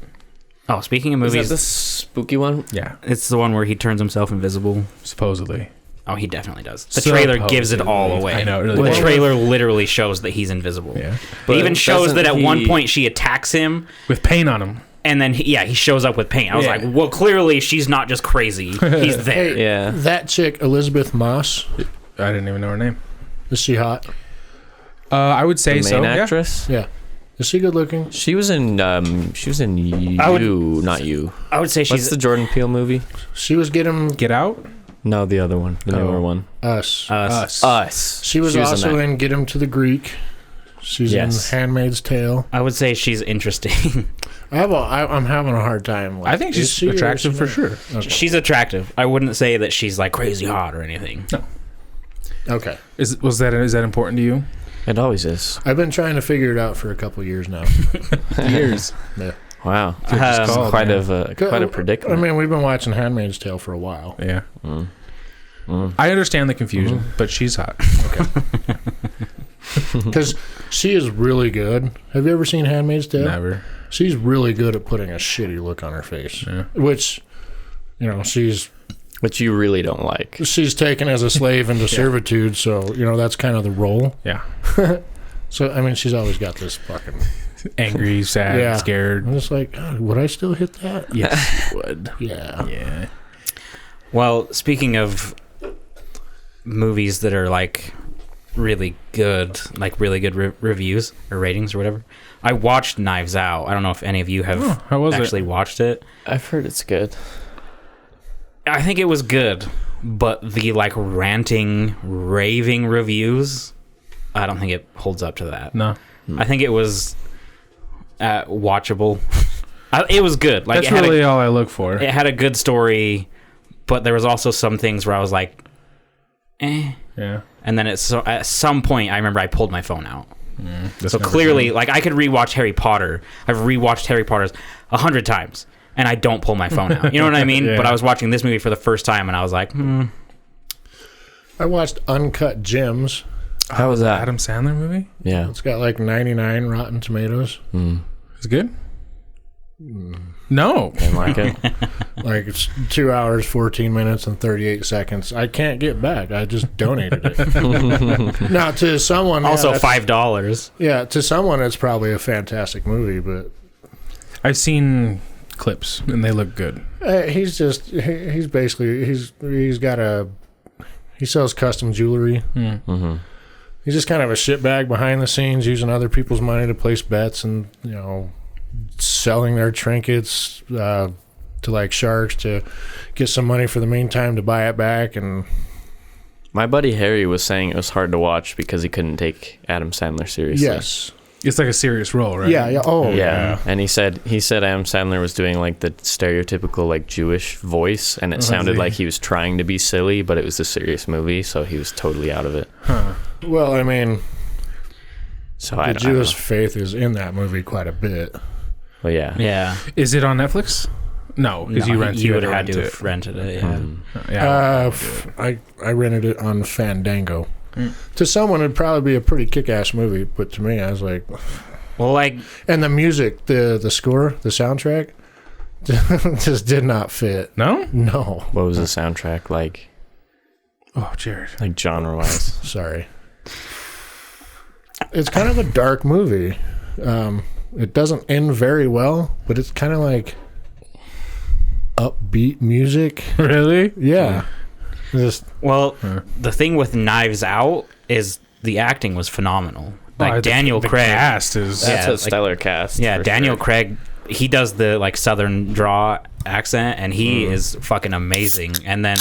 Oh, speaking of movies, is that the spooky one? Yeah, it's the one where he turns himself invisible. Supposedly. Oh, he definitely does. The trailer gives it all away. I know. It really the trailer literally shows that he's invisible. Yeah. It even shows that at one point she attacks him with paint on him. And then he shows up with paint. I was like, well, clearly she's not just crazy. He's there. Hey, that chick, Elizabeth Moss. I didn't even know her name. Is she hot? I would say the main actress. Yeah. Is she good looking? She was in Not You. I would say she's... What's the Jordan Peele movie? She was Get Out? No, the other one. The newer one. Us. She was also in Get Him to the Greek. She's in Handmaid's Tale. I would say she's interesting. I'm having a hard time. I think she's attractive for sure. Okay. She's attractive. I wouldn't say that she's like crazy hot or anything. No. Okay. Is that important to you? It always is. I've been trying to figure it out for a couple years now. Years. Yeah. Wow. Quite a predicament. I mean, we've been watching Handmaid's Tale for a while. Yeah. I understand the confusion, but she's hot. Okay. Because she is really good. Have you ever seen Handmaid's Tale? Never. She's really good at putting a shitty look on her face, which, which you really don't like. She's taken as a slave into servitude, so that's kind of the role. Yeah. So I mean, she's always got this fucking angry, sad, scared. I'm just like, would I still hit that? Yes, you would. Yeah. Yeah. Well, speaking of movies that are like really good, reviews or ratings or whatever, I watched Knives Out. I don't know if any of you have actually watched it. I've heard it's good. I think it was good, but the ranting, raving reviews, I don't think it holds up to that. No. I think it was watchable. It was good. That's really all I look for. It had a good story, but there was also some things where I was like, eh. Yeah. And then at some point, I remember I pulled my phone out. So clearly, I could rewatch Harry Potter. I've rewatched Harry Potter's 100 times, and I don't pull my phone out. You know what I mean? Yeah. But I was watching this movie for the first time, and I was like, I watched Uncut Gems. How was that? Adam Sandler movie? Yeah. It's got 99 Rotten Tomatoes. Is it good? No. Didn't like it. It's 2 hours, 14 minutes, and 38 seconds. I can't get back. I just donated it. Now, to someone... Also $5. Yeah, to someone, it's probably a fantastic movie, but... I've seen clips, and they look good. He's basically... He sells custom jewelry. Mm-hmm. He's just kind of a shitbag behind the scenes, using other people's money to place bets and, selling their trinkets to sharks to get some money for the meantime to buy it back. And my buddy Harry was saying it was hard to watch because he couldn't take Adam Sandler seriously. Yes. It's like a serious role, right? Yeah. Oh, yeah. And he said Adam Sandler was doing the stereotypical Jewish voice, and it sounded like he was trying to be silly, but it was a serious movie, so he was totally out of it. Huh. Well, I mean, so the Jewish faith is in that movie quite a bit. Well, yeah. Yeah. Is it on Netflix? No, because you would have had to have rented it. Yeah. I rented it on Fandango. To someone, it'd probably be a pretty kick-ass movie, but to me, I was like... Well, and the music, the score, the soundtrack, just did not fit. No? No. What was the soundtrack like? Oh, Jared. Genre-wise. Sorry. It's kind of a dark movie. It doesn't end very well, but it's kind of upbeat music. Really? Yeah. The thing with Knives Out is the acting was phenomenal. Like Daniel Craig, cast is that's a stellar cast. Yeah, Daniel Craig, he does the like Southern draw accent, and he is fucking amazing. And then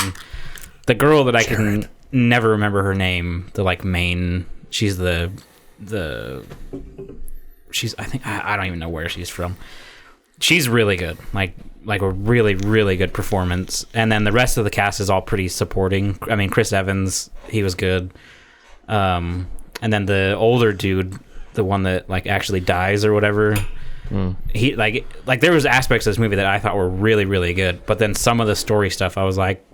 the girl that I can never remember her name, the like main, she's I think I don't even know where she's from. She's really good, like a really, really good performance. And then the rest of the cast is all pretty supporting. I mean, Chris Evans, he was good. And then the older dude, the one that like actually dies or whatever, he like there was aspects of this movie that I thought were really, really good. But then some of the story stuff, I was like,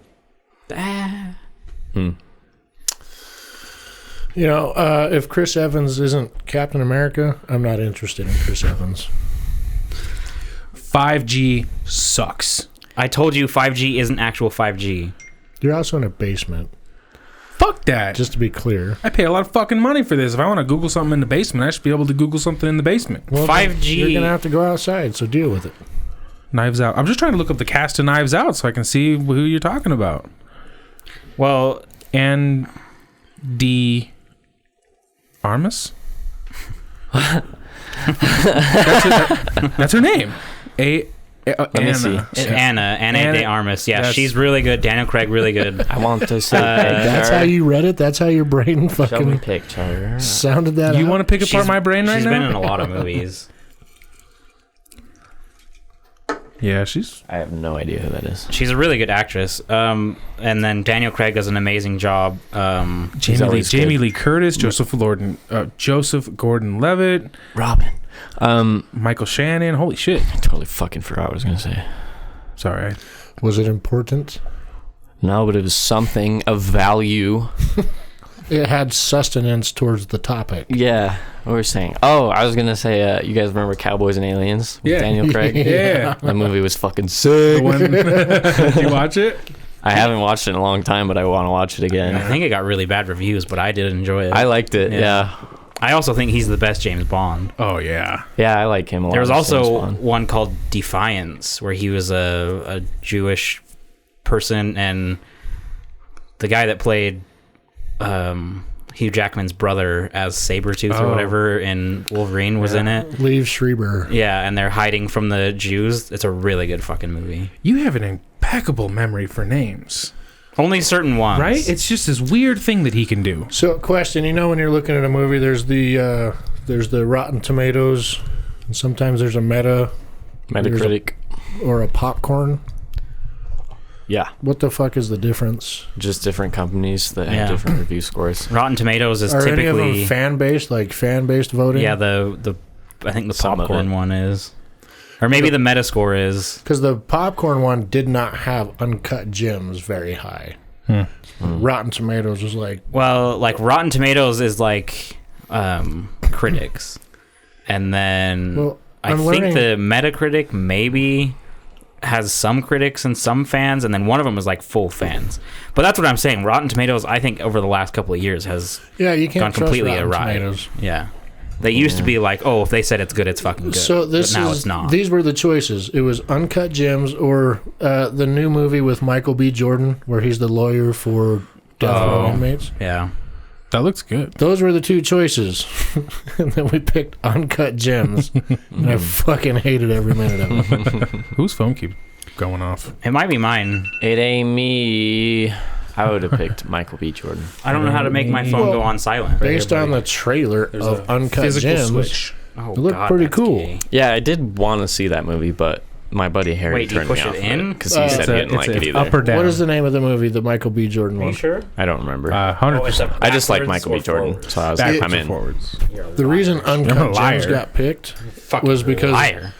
You know, if Chris Evans isn't Captain America, I'm not interested in Chris Evans. 5G sucks. I told you 5G isn't actual 5G. You're also in a basement. Fuck that. Just to be clear. I pay a lot of fucking money for this. If I want to Google something in the basement, I should be able to Google something in the basement. Well, 5G. You're going to have to go outside, so deal with it. Knives Out. I'm just trying to look up the cast of Knives Out so I can see who you're talking about. Well, and D. Armas? that's her name. Let me see. Anna de Armas. Yeah, she's really good. Daniel Craig, really good. I want to see that's how you read it? That's how your brain Show me fucking picture. sounded that You out? want to pick apart my brain right She's now? been in a lot of movies. Yeah, I have no idea who that is. She's a really good actress. And then Daniel Craig does an amazing job. Jamie Lee Curtis, Joseph Gordon-Levitt, Robin. Michael Shannon. Holy shit! I totally fucking forgot what I was gonna say. Sorry. Was it important? No, but it was something of value. It had sustenance towards the topic. Yeah, what were we saying? Oh, I was gonna say, you guys remember Cowboys and Aliens with Daniel Craig? Yeah. That movie was fucking sick. Did you watch it? I haven't watched it in a long time, but I want to watch it again. I think it got really bad reviews, but I did enjoy it. I liked it. Yeah. I also think he's the best James Bond. Oh yeah. Yeah, I like him a lot. There was also one called Defiance, where he was a Jewish person, and the guy that played Hugh Jackman's brother as Sabretooth or whatever in Wolverine was in it. Liev Schreiber. Yeah, and they're hiding from the Jews. It's a really good fucking movie. You have an impeccable memory for names. Only certain ones. Right? It's just this weird thing that he can do. So, question, you know when you're looking at a movie, there's the Rotten Tomatoes, and sometimes there's a Metacritic. Or a popcorn. Yeah. What the fuck is the difference? Just different companies that have different review scores. Rotten Tomatoes is Are typically... any of them fan-based, like fan-based voting? Yeah, the I think the popcorn one is. Or maybe the Metascore is. Because the popcorn one did not have uncut gems very high. Rotten Tomatoes was like... Well, like Rotten Tomatoes is like critics. And then I think the Metacritic maybe has some critics and some fans, and then one of them is like full fans. But that's what I'm saying. Rotten Tomatoes, I think over the last couple of years has you can't gone completely trust Rotten awry. Tomatoes. Yeah. They used to be like, oh, if they said it's good, it's fucking good. So this but now is, it's not. These were the choices. It was Uncut Gems or the new movie with Michael B. Jordan, where he's the lawyer for death row inmates. Yeah. That looks good. Those were the two choices. And then we picked Uncut Gems. And I fucking hated every minute of it. Whose phone keep going off? It might be mine. It ain't me. I would have picked Michael B. Jordan. I don't know how to make my phone go on silent. Based on the trailer of Uncut Gems, switch. Oh, it looked God, pretty that's cool. gay. Yeah, I did want to see that movie, but my buddy Harry Wait, do you turned push me it off in? because he said he didn't like it either. Up or down? What is the name of the movie, the Michael B. Jordan Are one? you sure? I don't remember. 100%. I just like Michael B. Jordan, so I was like, I'm in. Forwards. The reason Uncut Gems got picked was because Liar.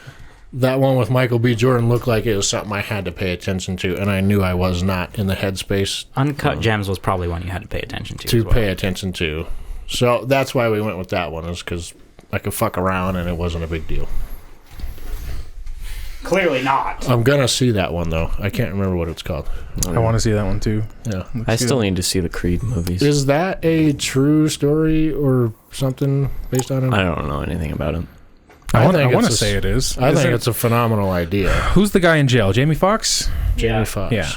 that one with Michael B. Jordan looked like it was something I had to pay attention to, and I knew I was not in the headspace Uncut Gems was probably one you had to pay attention to. to pay attention to. So that's why we went with that one, is because I could fuck around and it wasn't a big deal. Clearly not. I'm gonna see that one though. I can't remember what it's called. I want to see that one too. Yeah. I still need to see the Creed movies. Is that a true story or something based on it? I don't know anything about him. I want think to it's say it is. I Is think it- it's a phenomenal idea. Who's the guy in jail? Jamie Foxx? Jamie Foxx. Yeah.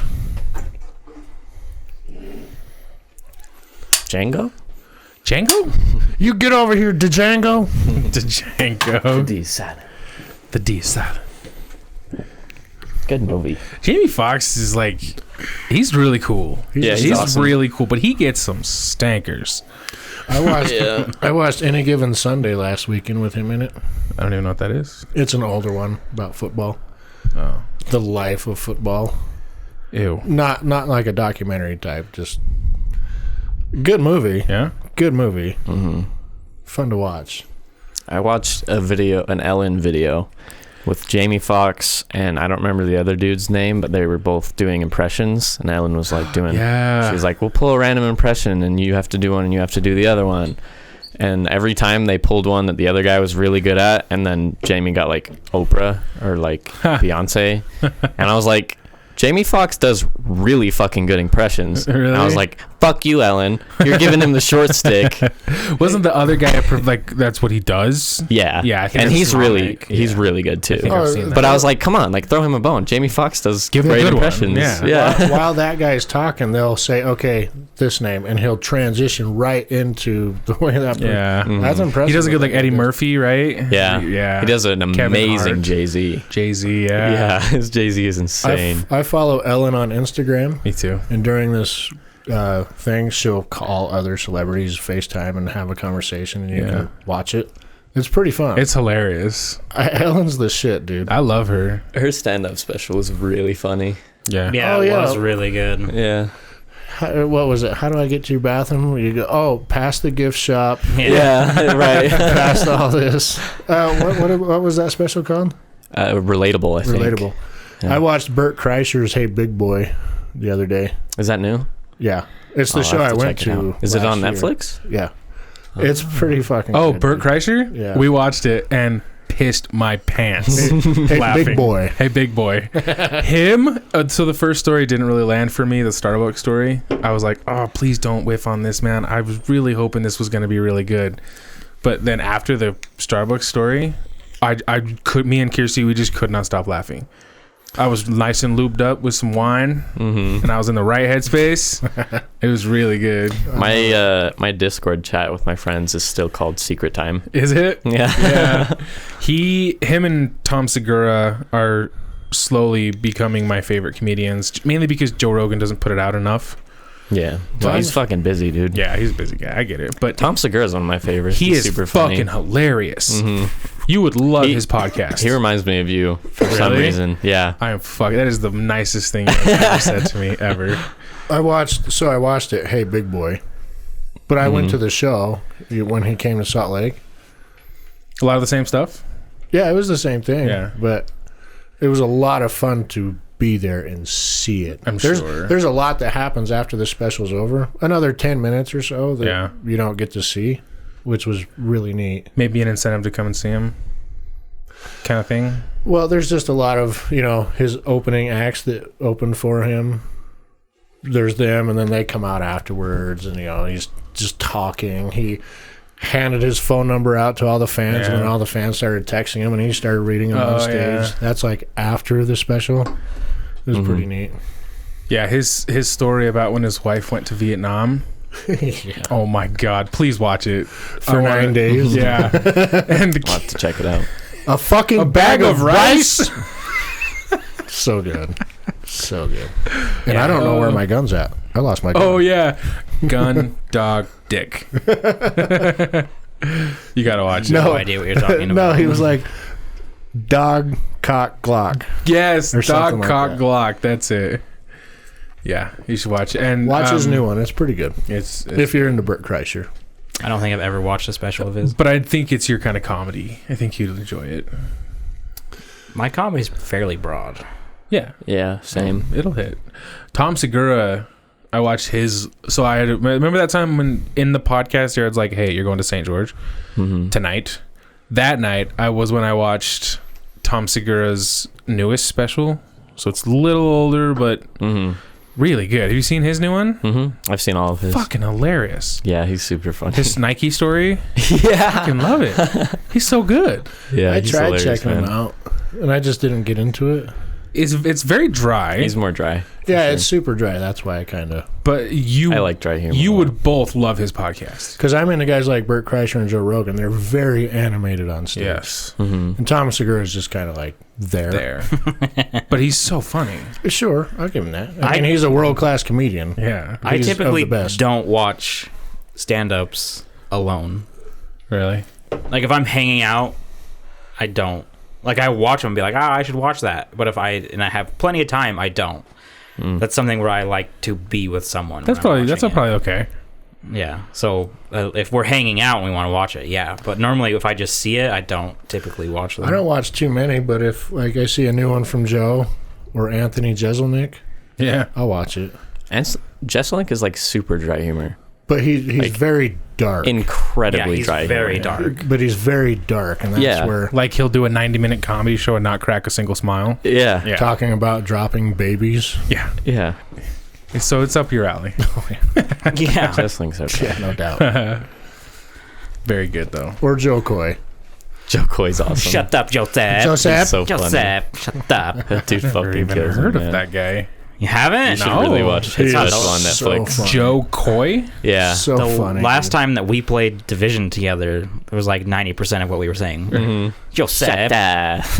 Django? You get over here, Django. Django. D silent. The D is silent. Good movie. Jamie Foxx is like, he's really cool. He's awesome. really cool, but he gets some stankers. I watched Any Given Sunday last weekend with him in it. I don't even know what that is. It's an older one about football. Oh, The life of football. ew. Not like a documentary type. Just good movie. Yeah. Good movie. Mm-hmm. Fun to watch. I watched an Ellen video with Jamie Foxx, and I don't remember the other dude's name, but they were both doing impressions, and Ellen was like doing, Yeah. she was like, we'll pull a random impression, and you have to do one, and you have to do the other one. And every time they pulled one that the other guy was really good at, and then Jamie got like Oprah or like Beyonce, and I was like, Jamie Foxx does really fucking good impressions. Really? And I was like, fuck you, Ellen. You're giving him the short stick. Wasn't the other guy like that's what he does? Yeah. Yeah, I think and that's he's Sonic. he's really good too. I think I've seen that. But I was like, come on, like throw him a bone. Jamie Foxx does Give him a great good one. impressions. Yeah. While that guy's talking, they'll say, okay, this name, and he'll transition right into the way that Yeah. That's impressive. He does a good like Eddie Murphy, right? Yeah. Yeah. He does an Kevin amazing Hart. Jay-Z. Jay-Z, yeah. Yeah, his Jay-Z is insane. I follow Ellen on Instagram, Me too. and during this thing, she'll call other celebrities, FaceTime, and have a conversation, and you can watch it. It's pretty fun. It's hilarious. Ellen's the shit, dude. I love her. Her stand-up special was really funny. Yeah. Yeah, Oh, it yeah. was really good. Yeah. What was it? How do I get to your bathroom? You go, past the gift shop, Yeah, right. past all this. What was that special called? Relatable, I think. Relatable. Yeah. I watched Bert Kreischer's Hey Big Boy the other day. Is that new? Yeah. It's the I'll show have I to went check it to. out. Is it on last year. Netflix? Yeah. It's pretty fucking Oh, good, Bert dude. Kreischer? Yeah. We watched it and pissed my pants. Hey laughing. Big Boy. Hey, big boy. Him. So the first story didn't really land for me. The Starbucks story. I was like, oh, please don't whiff on this, man. I was really hoping this was going to be really good. But then after the Starbucks story, me and Kirsty, we just could not stop laughing. I was nice and lubed up with some wine, and I was in the right headspace. It was really good. My Discord chat with my friends is still called Secret Time. Is it? Yeah. Yeah. Him and Tom Segura are slowly becoming my favorite comedians, mainly because Joe Rogan doesn't put it out enough. Yeah. Well, he's fucking busy, dude. Yeah, he's a busy guy. I get it. But Tom Segura is one of my favorites. he He's is super fucking funny. hilarious. You would love his podcast. He reminds me of you for some Really? reason. Yeah. I am fucking. That is the nicest thing you've ever said to me ever. I watched it, Hey Big Boy. But I went to the show when he came to Salt Lake. A lot of the same stuff. Yeah, it was the same thing. Yeah. But it was a lot of fun to be there and see it. Sure. There's a lot that happens after the special's over. Another 10 minutes or so that Yeah. you don't get to see, which was really neat. Maybe an incentive to come and see him, kind of thing. Well, there's just a lot of, his opening acts that opened for him. There's them, and then they come out afterwards, and, he's just talking. He handed his phone number out to all the fans, and then all the fans started texting him, and he started reading them on stage. Yeah. That's like after the special. It was pretty neat. Yeah, his story about when his wife went to Vietnam. Yeah. Oh my God! Please watch it For 9 days. Yeah, and I'll have to check it out. A fucking bag of rice. So good. So good. And I don't know where my gun's at. I lost my gun. Oh yeah, gun, dog, dick. You gotta watch it. No idea what you're talking about. No, he was like, dog, cock, Glock. Yes, Or dog, something like cock, that. Glock. That's it. Yeah, you should watch it. And Watch his new one. It's pretty good. It's If you're into Bert Kreischer. I don't think I've ever watched a special of his. but I think it's your kind of comedy. I think you'd enjoy it. My comedy's fairly broad. Yeah, Yeah, same. it'll hit. Tom Segura, I watched his. So I remember that time when in the podcast, Jared's like, "Hey, you're going to St. George tonight." That night, when I watched Tom Segura's newest special. So it's a little older, but really good. Have you seen his new one? I've seen all of his. Fucking hilarious. Yeah, he's super funny. His Nike story. Yeah. Fucking love it. He's so good. Yeah, I he's tried hilarious, checking man. him out, and I just didn't get into it. it's very dry. He's more dry. Yeah, it's super dry. That's why I kind of. But I like dry humor. You would both love his podcast. Because I'm into guys like Bert Kreischer and Joe Rogan. They're very animated on stage. Yes. And Thomas Segura is just kind of like there. But he's so funny. Sure, I'll give him that. I mean, he's a world-class comedian. Yeah. I He's typically of the best. don't watch stand-ups alone. Really? Like, if I'm hanging out, I don't. Like, I watch them and be like, I should watch that. But if I have plenty of time, I don't. That's something where I like to be with someone. That's probably okay. Yeah. So if we're hanging out and we want to watch it, yeah. But normally, if I just see it, I don't typically watch them. I don't watch too many, but if like I see a new one from Joe or Anthony Jeselnik, Yeah. I'll watch it. And Jesselink is like super dry humor. But he's Like, very dark. Incredibly he's dry very humor. dark. But he's very dark, and that's where Like he'll do a 90-minute comedy show and not crack a single smile. Yeah. Yeah. talking about dropping babies. Yeah. Yeah. So it's up your alley. Yeah. Jesselink's okay. Yeah, no doubt. Very good though. Or Joe Coy. Joe Coy's awesome. Shut up, Joseph. Joseph. He's so funny. Joseph, shut up. That dude Never fucking even kills heard me, of man. that guy. You haven't? You should No. really watch He his is special on so Netflix. funny. Joe Coy? Yeah. So The funny. last dude. time that we played Division together, it was like 90% of what we were saying. Joseph. Joseph.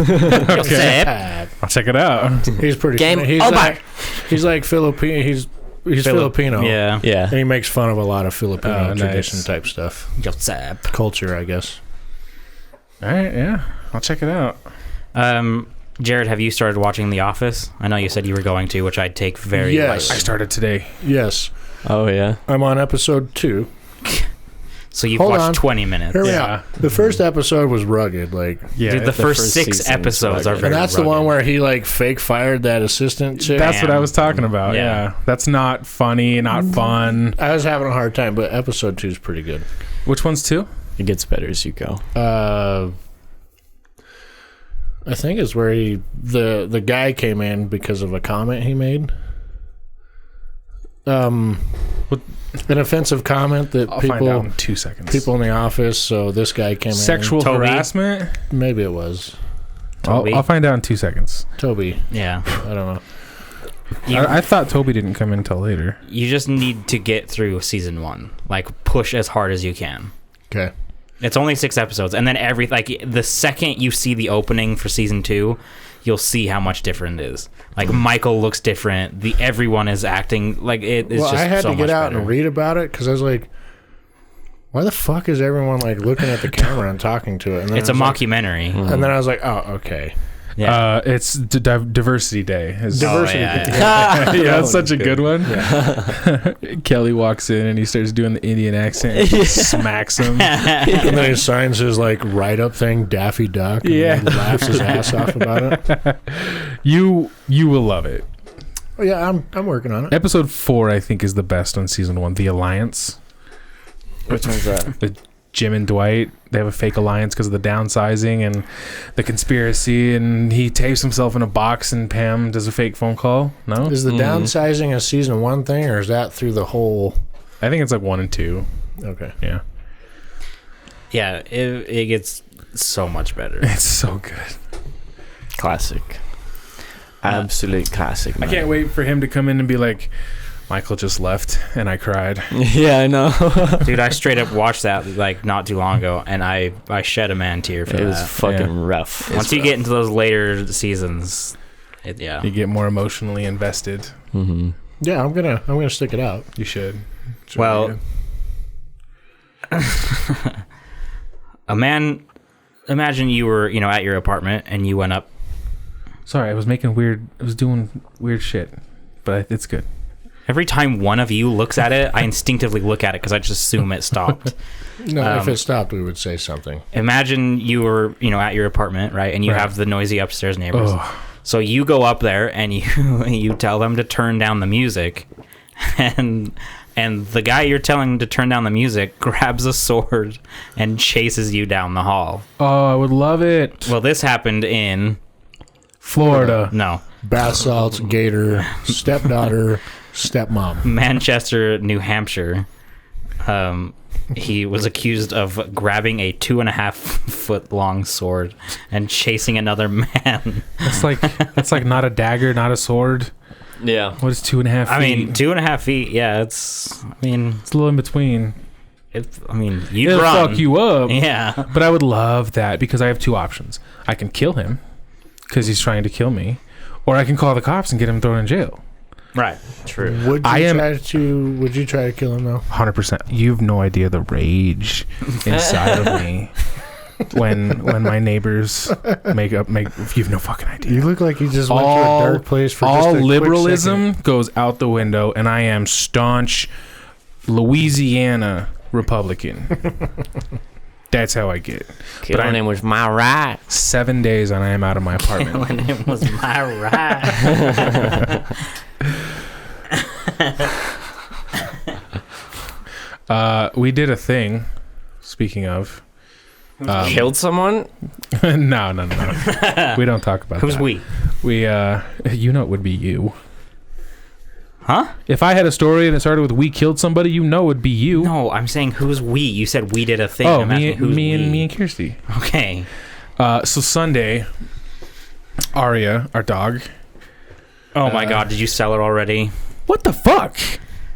I'll check it out. He's pretty Game funny. over. He's like Filipino. He's Filipino. Yeah. Yeah. And he makes fun of a lot of Filipino Oh, tradition nice. type stuff. Joseph. Culture, I guess. All right, yeah. I'll check it out. Jared, have you started watching The Office? I know you said you were going to, which I'd take very Yes. I lightly. started today. Yes. Oh, yeah. I'm on episode 2. So you've Hold watched on. 20 minutes. Hear me Yeah. out. The first episode was rugged. Like, Yeah. Dude, the first 6 season's episodes are rugged. very and that's the rugged. one where he like fake fired that assistant chick. That's what I Bam. was talking about. Yeah. Yeah. That's not funny, not fun. I was having a hard time, but episode 2 is pretty good. Which one's 2? It gets better as you go. I think it's where the guy came in because of a comment he made. An offensive comment that I'll find out in 2 seconds. people in the office. So this guy came Sexual Toby. harassment? in. Maybe it was Toby. I'll find out in 2 seconds. Toby. Yeah. I don't know. I thought Toby didn't come in until later. You just need to get through season 1. Like, push as hard as you can. Okay. It's only 6 episodes, and then the second you see the opening for season 2, you'll see how much different it is. Like, Michael looks different. Everyone is acting like it is. Well, just I had so to get much out better. and read about it because I was like, why the fuck is everyone like looking at the camera and talking to it? And then It's a I was like- mockumentary. And then I was like, oh, okay. Yeah. It's Diversity Day. Diversity. yeah. Yeah, that's such a good one. Kelly walks in and he starts doing the Indian accent and she smacks him. And then he signs his like write-up thing, Daffy Duck. And Yeah. he laughs his ass off about it. You will love it. Oh, yeah, I'm working on it. Episode 4, I think, is the best on season 1. The Alliance. Which one's that? Jim and Dwight, they have a fake alliance because of the downsizing and the conspiracy, and he tapes himself in a box and Pam does a fake phone call. No? Is the downsizing a season 1 thing, or is that through the whole? I think it's like 1 and 2. Okay. Yeah. Yeah, it gets so much better. It's so good. Classic. Absolute classic, man. I can't wait for him to come in and be like, Michael just left and I cried. Yeah, I know. Dude, I straight up watched that like not too long ago, and I shed a man tear for It was that. fucking rough. Once you get into those later seasons, yeah. You get more emotionally invested. Mm-hmm. Yeah, I'm gonna stick it out. You should. It's Well, really imagine you were, at your apartment and you went up. good. Sorry, I was doing weird shit, but it's good. Every time one of you looks at it, I instinctively look at it because I just assume it stopped. No, if it stopped, we would say something. Imagine you were, at your apartment, right? And you Right. have the noisy upstairs neighbors. Oh. So you go up there and you tell them to turn down the music, and the guy you're telling to turn down the music grabs a sword and chases you down the hall. Oh, I would love it. Well, this happened in Florida. no Bath salts, gator, stepdaughter, stepmom. Manchester, New Hampshire. he was accused of grabbing a 2.5 foot long sword and chasing another man. That's like not a dagger, not a sword. Yeah. What is 2.5 feet? I mean, 2.5 feet. Yeah, it's a little in between. It'll fuck you up. Yeah. But I would love that because I have two options. I can kill him because he's trying to kill me, or I can call the cops and get him thrown in jail. Right. True. Would you try to kill him though? 100%. You have no idea the rage inside of me when my neighbors make you have no fucking idea. You look like you just went to a dark place for all just a liberalism goes out the window, and I am staunch Louisiana Republican. That's how I get. Killing him was my right. 7 days and I am out of my apartment. Killing him was my right. We did a thing. Speaking of, killed someone? No. We don't talk about Who's that. we? We, it would be you. Huh? If I had a story and it started with "we killed somebody," it would be you. No, I'm saying who's we. You said we did a thing. Oh, I'm asking who's me we. and Kirsty. Okay. So Sunday, Aria, our dog. Oh my God! Did you sell it already? What the fuck?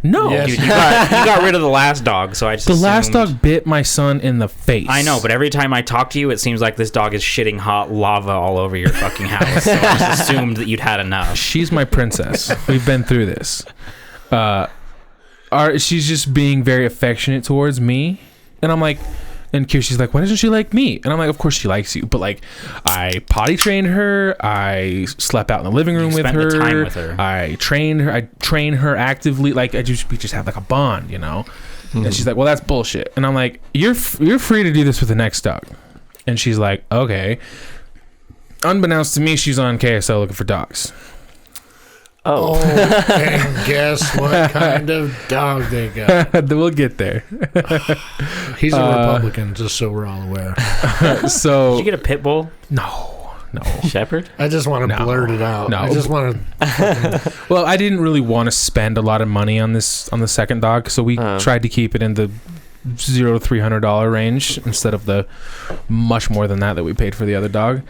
No. Yes. Dude, you got rid of the last dog, so I just last assumed- dog bit my son in the face. I know, but every time I talk to you, it seems like this dog is shitting hot lava all over your fucking house. So I just assumed that you'd had enough. She's my princess. We've been through this. She's just being very affectionate towards me, and I'm like, and Kirsty's like, why doesn't she like me? And I'm like, of course she likes you, but like, I potty trained her, I slept out in the living room with her, the time with her. I train her actively, like we just have like a bond, you know. And she's like, well, that's bullshit. And I'm like, you're free to do this with the next dog. And she's like, okay. Unbeknownst to me, she's on KSL looking for dogs. Oh, and guess what kind of dog they got? We'll get there. He's a Republican, just so we're all aware. So Did you get a pit bull? no. Shepherd? I just want to blurt it out. No. I just want to. Well, I didn't really want to spend a lot of money on the second dog, so we tried to keep it in the $0 to $300 range instead of the much more than that we paid for the other dog.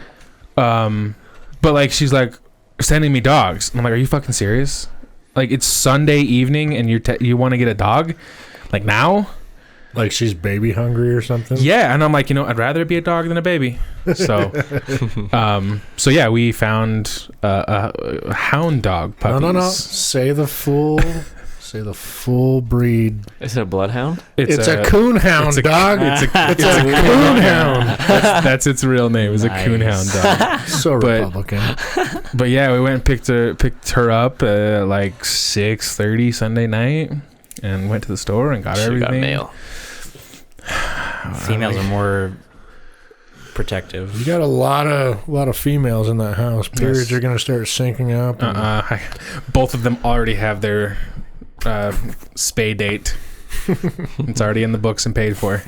But like, she's like sending me dogs. I'm like, are you fucking serious? Like, it's Sunday evening and you want to get a dog? Like now? Like she's baby hungry or something? Yeah, and I'm like, I'd rather it be a dog than a baby. So, so yeah, we found a hound dog puppies. No. Say the full breed. Is it a bloodhound? It's a coonhound, dog. It's a coonhound. That's its real name. It's a coonhound dog. So Republican. But yeah, we went and picked her up at like 6:30 Sunday night, and went to the store and got everything. Got mail. Females are more protective. You got a lot of females in that house. Periods are going to start syncing up. Both of them already have their spay date. It's already in the books and paid for.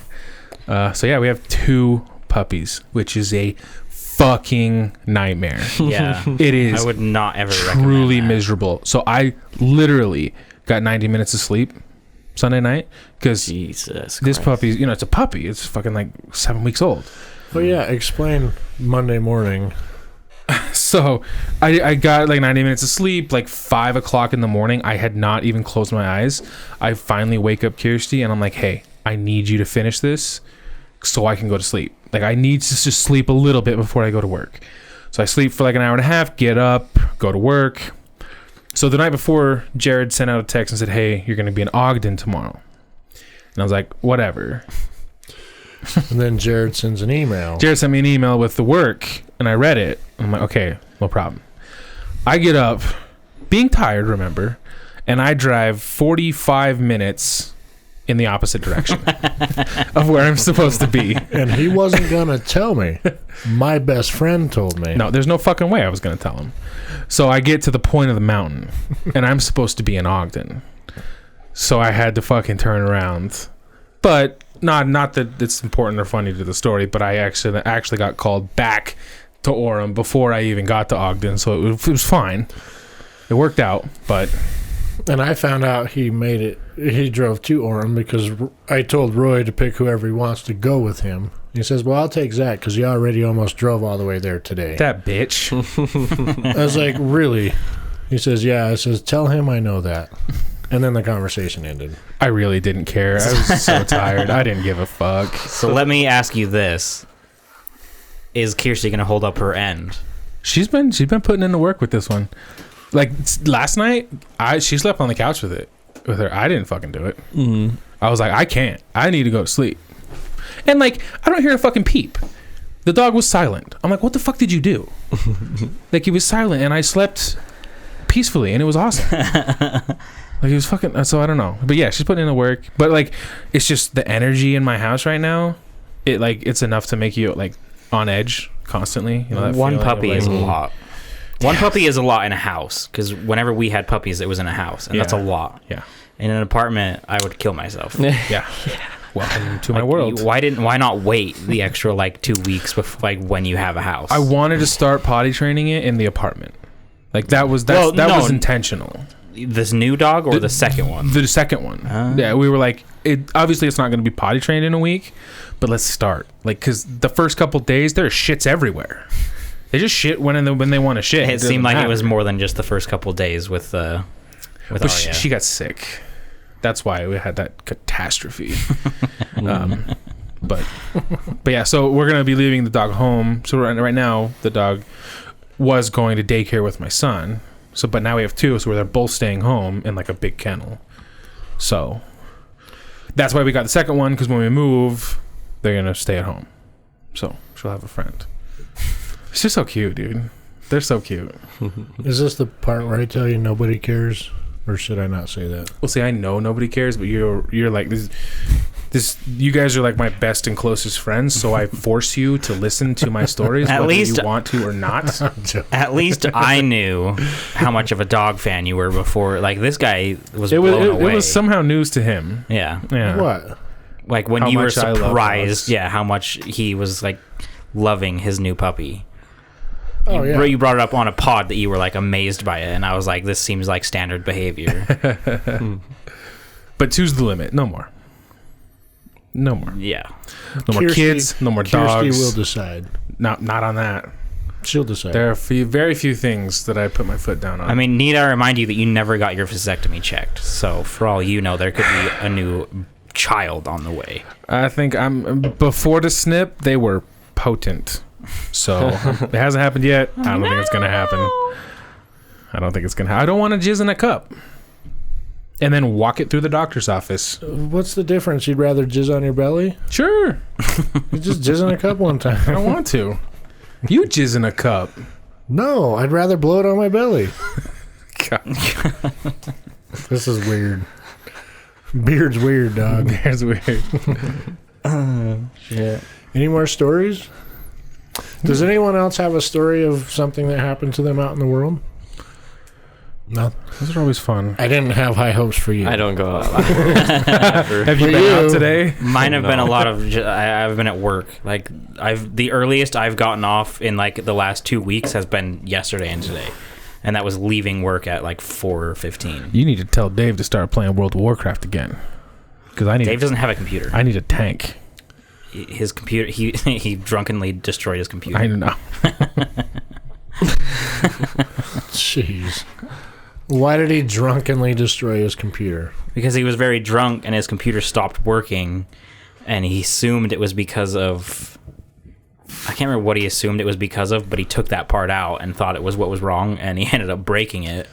So yeah, we have 2 puppies, which is a fucking nightmare. Yeah. It is. I would not ever recommend truly that. miserable. So I literally got 90 minutes of sleep Sunday night because this puppy, it's a puppy. It's fucking like 7 weeks old. Well, yeah, explain Monday morning. So I got like 90 minutes of sleep, like 5 o'clock in the morning. I had not even closed my eyes. I finally wake up Kirsty and I'm like, hey, I need you to finish this so I can go to sleep. Like, I need to just sleep a little bit before I go to work. So I sleep for like an hour and a half, get up, go to work. So the night before, Jared sent out a text and said, hey, you're going to be in Ogden tomorrow. And I was like, whatever. And then Jared sends an email. Jared sent me an email with the work, and I read it. I'm like, okay, no problem. I get up, being tired, remember, and I drive 45 minutes in the opposite direction of where I'm supposed to be. And he wasn't going to tell me. My best friend told me. No, there's no fucking way I was going to tell him. So I get to the point of the mountain, and I'm supposed to be in Ogden. So I had to fucking turn around. But not that it's important or funny to the story, but I actually got called back to Orem before I even got to Ogden, so it was fine. It worked out, but And I found out he made it. He drove to Orem because I told Roy to pick whoever he wants to go with him. He says, well, I'll take Zack because he already almost drove all the way there today. That bitch. I was like, really? He says, yeah. I says, tell him I know that. And then the conversation ended. I really didn't care. I was so tired. I didn't give a fuck. So let me ask you this. Is Kirsty going to hold up her end? She's been putting in the work with this one. Like last night, she slept on the couch with her. I didn't fucking do it. Mm-hmm. I was like, I can't. I need to go to sleep. And like, I don't hear a fucking peep. The dog was silent. I'm like, what the fuck did you do? Like, he was silent, and I slept peacefully, and it was awesome. Like, he was fucking. So I don't know, but yeah, she's putting in the work. But like, it's just the energy in my house right now. It's enough to make you like on edge constantly. You know, that One feeling puppy of, is a like, lot. One puppy is a lot in a house, because whenever we had puppies, it was in a house, and that's a lot. Yeah. In an apartment, I would kill myself. Yeah. Welcome to my world. Why not wait the extra like 2 weeks before, like when you have a house? I wanted to start potty training it in the apartment. Like that was was intentional. This new dog or the second one? The second one. Yeah, we were like, obviously it's not going to be potty trained in a week, but let's start. Like, because the first couple days there's shits everywhere. They just shit when they want to shit. It seemed like it was more than just the first couple days with Arya. She got sick. That's why we had that catastrophe. But yeah, so we're gonna be leaving the dog home. So right now the dog was going to daycare with my son. So but now we have two, so they're both staying home in like a big kennel. So that's why we got the second one, because when we move, they're gonna stay at home. So she'll have a friend. It's just so cute, dude. They're so cute. Is this the part where I tell you nobody cares? Or should I not say that? Well, see, I know nobody cares, but you're like this. You guys are like my best and closest friends, so I force you to listen to my stories, whether you want to or not. At least I knew how much of a dog fan you were before. Like, this guy was blown away. It was somehow news to him. Yeah. What? Like when How you were much I love surprised, dogs. yeah, how much he was like loving his new puppy. Oh, yeah. You brought it up on a pod that you were like amazed by it, and I was like, this seems like standard behavior. But two's the limit. No more. No more. Yeah. No more kids. No more dogs. Kirsty will decide. Not on that. She'll decide. There are very few things that I put my foot down on. I mean, need I remind you that you never got your vasectomy checked. So for all you know, there could be a new child on the way. I think before the snip, they were potent. So it hasn't happened yet. I don't think it's gonna happen. I don't think it's gonna happen. I don't want to jizz in a cup and then walk it through the doctor's office. What's the difference? You'd rather jizz on your belly? Sure. You just jizz in a cup one time. I don't want to. You jizz in a cup. No, I'd rather blow it on my belly. God. This is weird. Beard's weird, dog. Beard's weird. Shit. Any more stories? Does anyone else have a story of something that happened to them out in the world? No. Those are always fun. I didn't have high hopes for you. I don't go out. Have you For been you. out today? Mine have been a lot of. I've been at work. Like the earliest I've gotten off in like the last 2 weeks has been yesterday and today, and that was leaving work at like 4:15. You need to tell Dave to start playing World of Warcraft again. Because Dave doesn't have a computer. I need a tank. His computer. He drunkenly destroyed his computer. I know. Jeez. Why did he drunkenly destroy his computer? Because he was very drunk and his computer stopped working, and he assumed it was because of. I can't remember what he assumed it was because of, but he took that part out and thought it was what was wrong, and he ended up breaking it.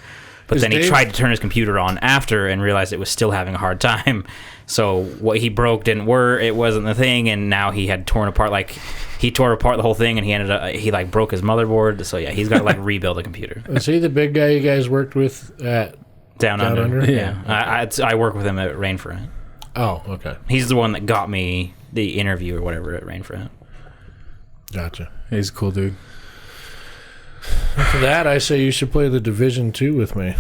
But then he tried to turn his computer on after and realized it was still having a hard time. So what he broke didn't work. It wasn't the thing, and now he had torn apart. Like he tore apart the whole thing, and he like broke his motherboard. So yeah, he's got to like rebuild a computer. Is he the big guy you guys worked with at Down Under? Yeah. I work with him at Rainfront. Oh, okay. He's the one that got me the interview or whatever at Rainfront. Gotcha. He's a cool dude. For that, I say you should play the Division 2 with me.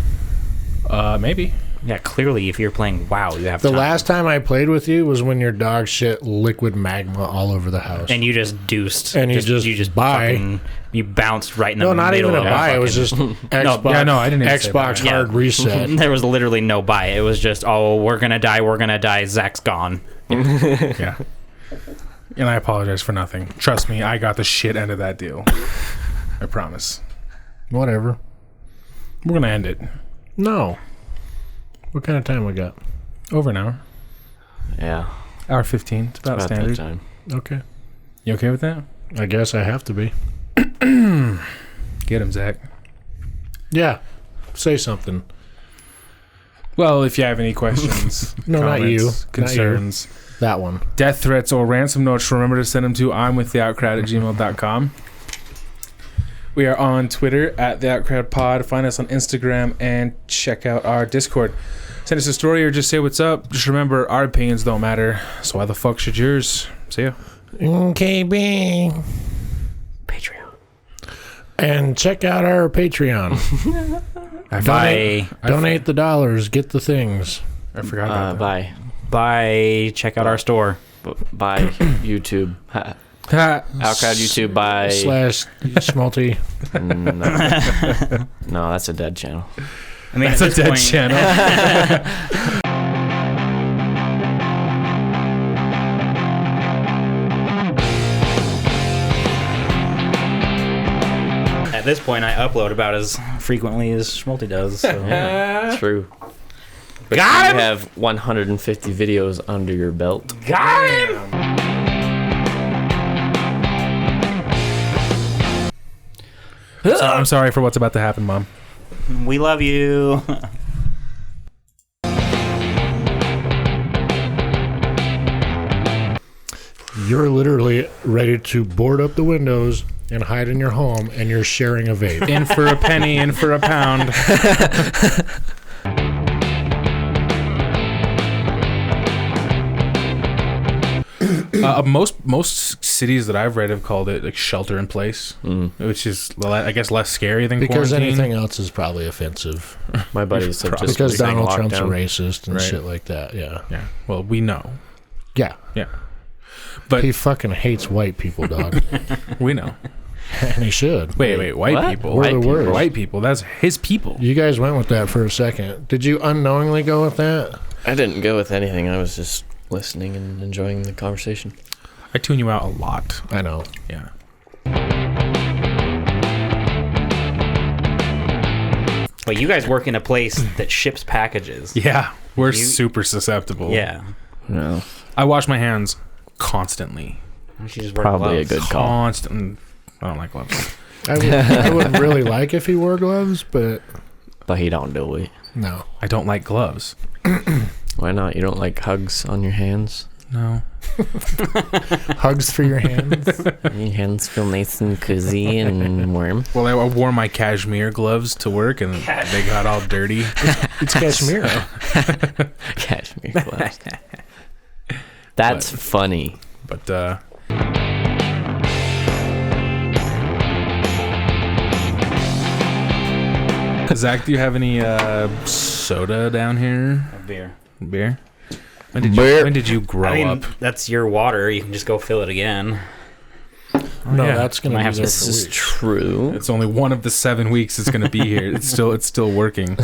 Maybe. Yeah, clearly, if you're playing WoW, you have The time. last time I played with you was when your dog shit liquid magma all over the house. And you just deuced. And you just fucking, you bounced right in the middle. No, not even a of buy. It was just Xbox. I didn't even say Xbox buy. hard reset. There was literally no buy. It was just, we're gonna die. Zack's gone. Yeah. And I apologize for nothing. Trust me, I got the shit end of that deal. I promise. Whatever. We're gonna end it. No. What kind of time we got? Over an hour. Yeah. Hour 15. It's about standard. that time. Okay. You okay with that? I guess I have to be. Get him, Zach. Say something. Well, if you have any questions, No, not comments, you. concerns, That one. death threats, or ransom notes, remember to send them to imwiththeoutcrowd@gmail.com. We are on Twitter at theoutcrowdpod. Find us on Instagram and check out our Discord. Send us a story or just say what's up. Just remember, our opinions don't matter. So why the fuck should yours? See ya. KB. Patreon. And check out our Patreon. Donate the dollars. Get the things. I forgot about that. Bye. Check out our store. Bye. YouTube. Outcrowd YouTube. Bye. /Schmalti. No, that's a dead channel. I mean, That's a dead channel. At this point, I upload about as frequently as Schmalti does. So. Yeah, true. But Got you him! have 150 videos under your belt. Got him! So, I'm sorry for what's about to happen, Mom. We love you. You're literally ready to board up the windows and hide in your home, and you're sharing a vape. In for a penny, in for a pound. Most cities that I've read have called it like shelter in place, which is, I guess, less scary than Because quarantine. anything else is probably offensive. My buddies have just Because been Donald locked Trump's a down. racist and Right. shit like that. Yeah. Yeah. Well, we know. Yeah. Yeah. But He fucking hates white people, dog. we know. And he should. Wait. White What? people. We're the White worst. people. White people. That's his people. You guys went with that for a second. Did you unknowingly go with that? I didn't go with anything. I was just listening and enjoying the conversation. I tune you out a lot. I know. Yeah. But you guys work in a place that ships packages. Yeah. We're super susceptible. Yeah. No, I wash my hands constantly. You should just wear probably gloves. a good call. Constant. I don't like gloves. I would really like if he wore gloves, but But he don't do it. no. I don't like gloves. Why not? You don't like hugs on your hands? No. Hugs for your hands. Your hands feel nice and cozy and warm. Well, I wore my cashmere gloves to work, and they got all dirty. It's cashmere. Cashmere gloves. That's funny. But Zach, do you have any soda down here? A beer. Beer? When did you grow I mean, up? that's your water. You can just go fill it again. No, yeah. that's going to Might be have there to- for This is weeks. true. It's only one of the 7 weeks it's going to be here. It's still working.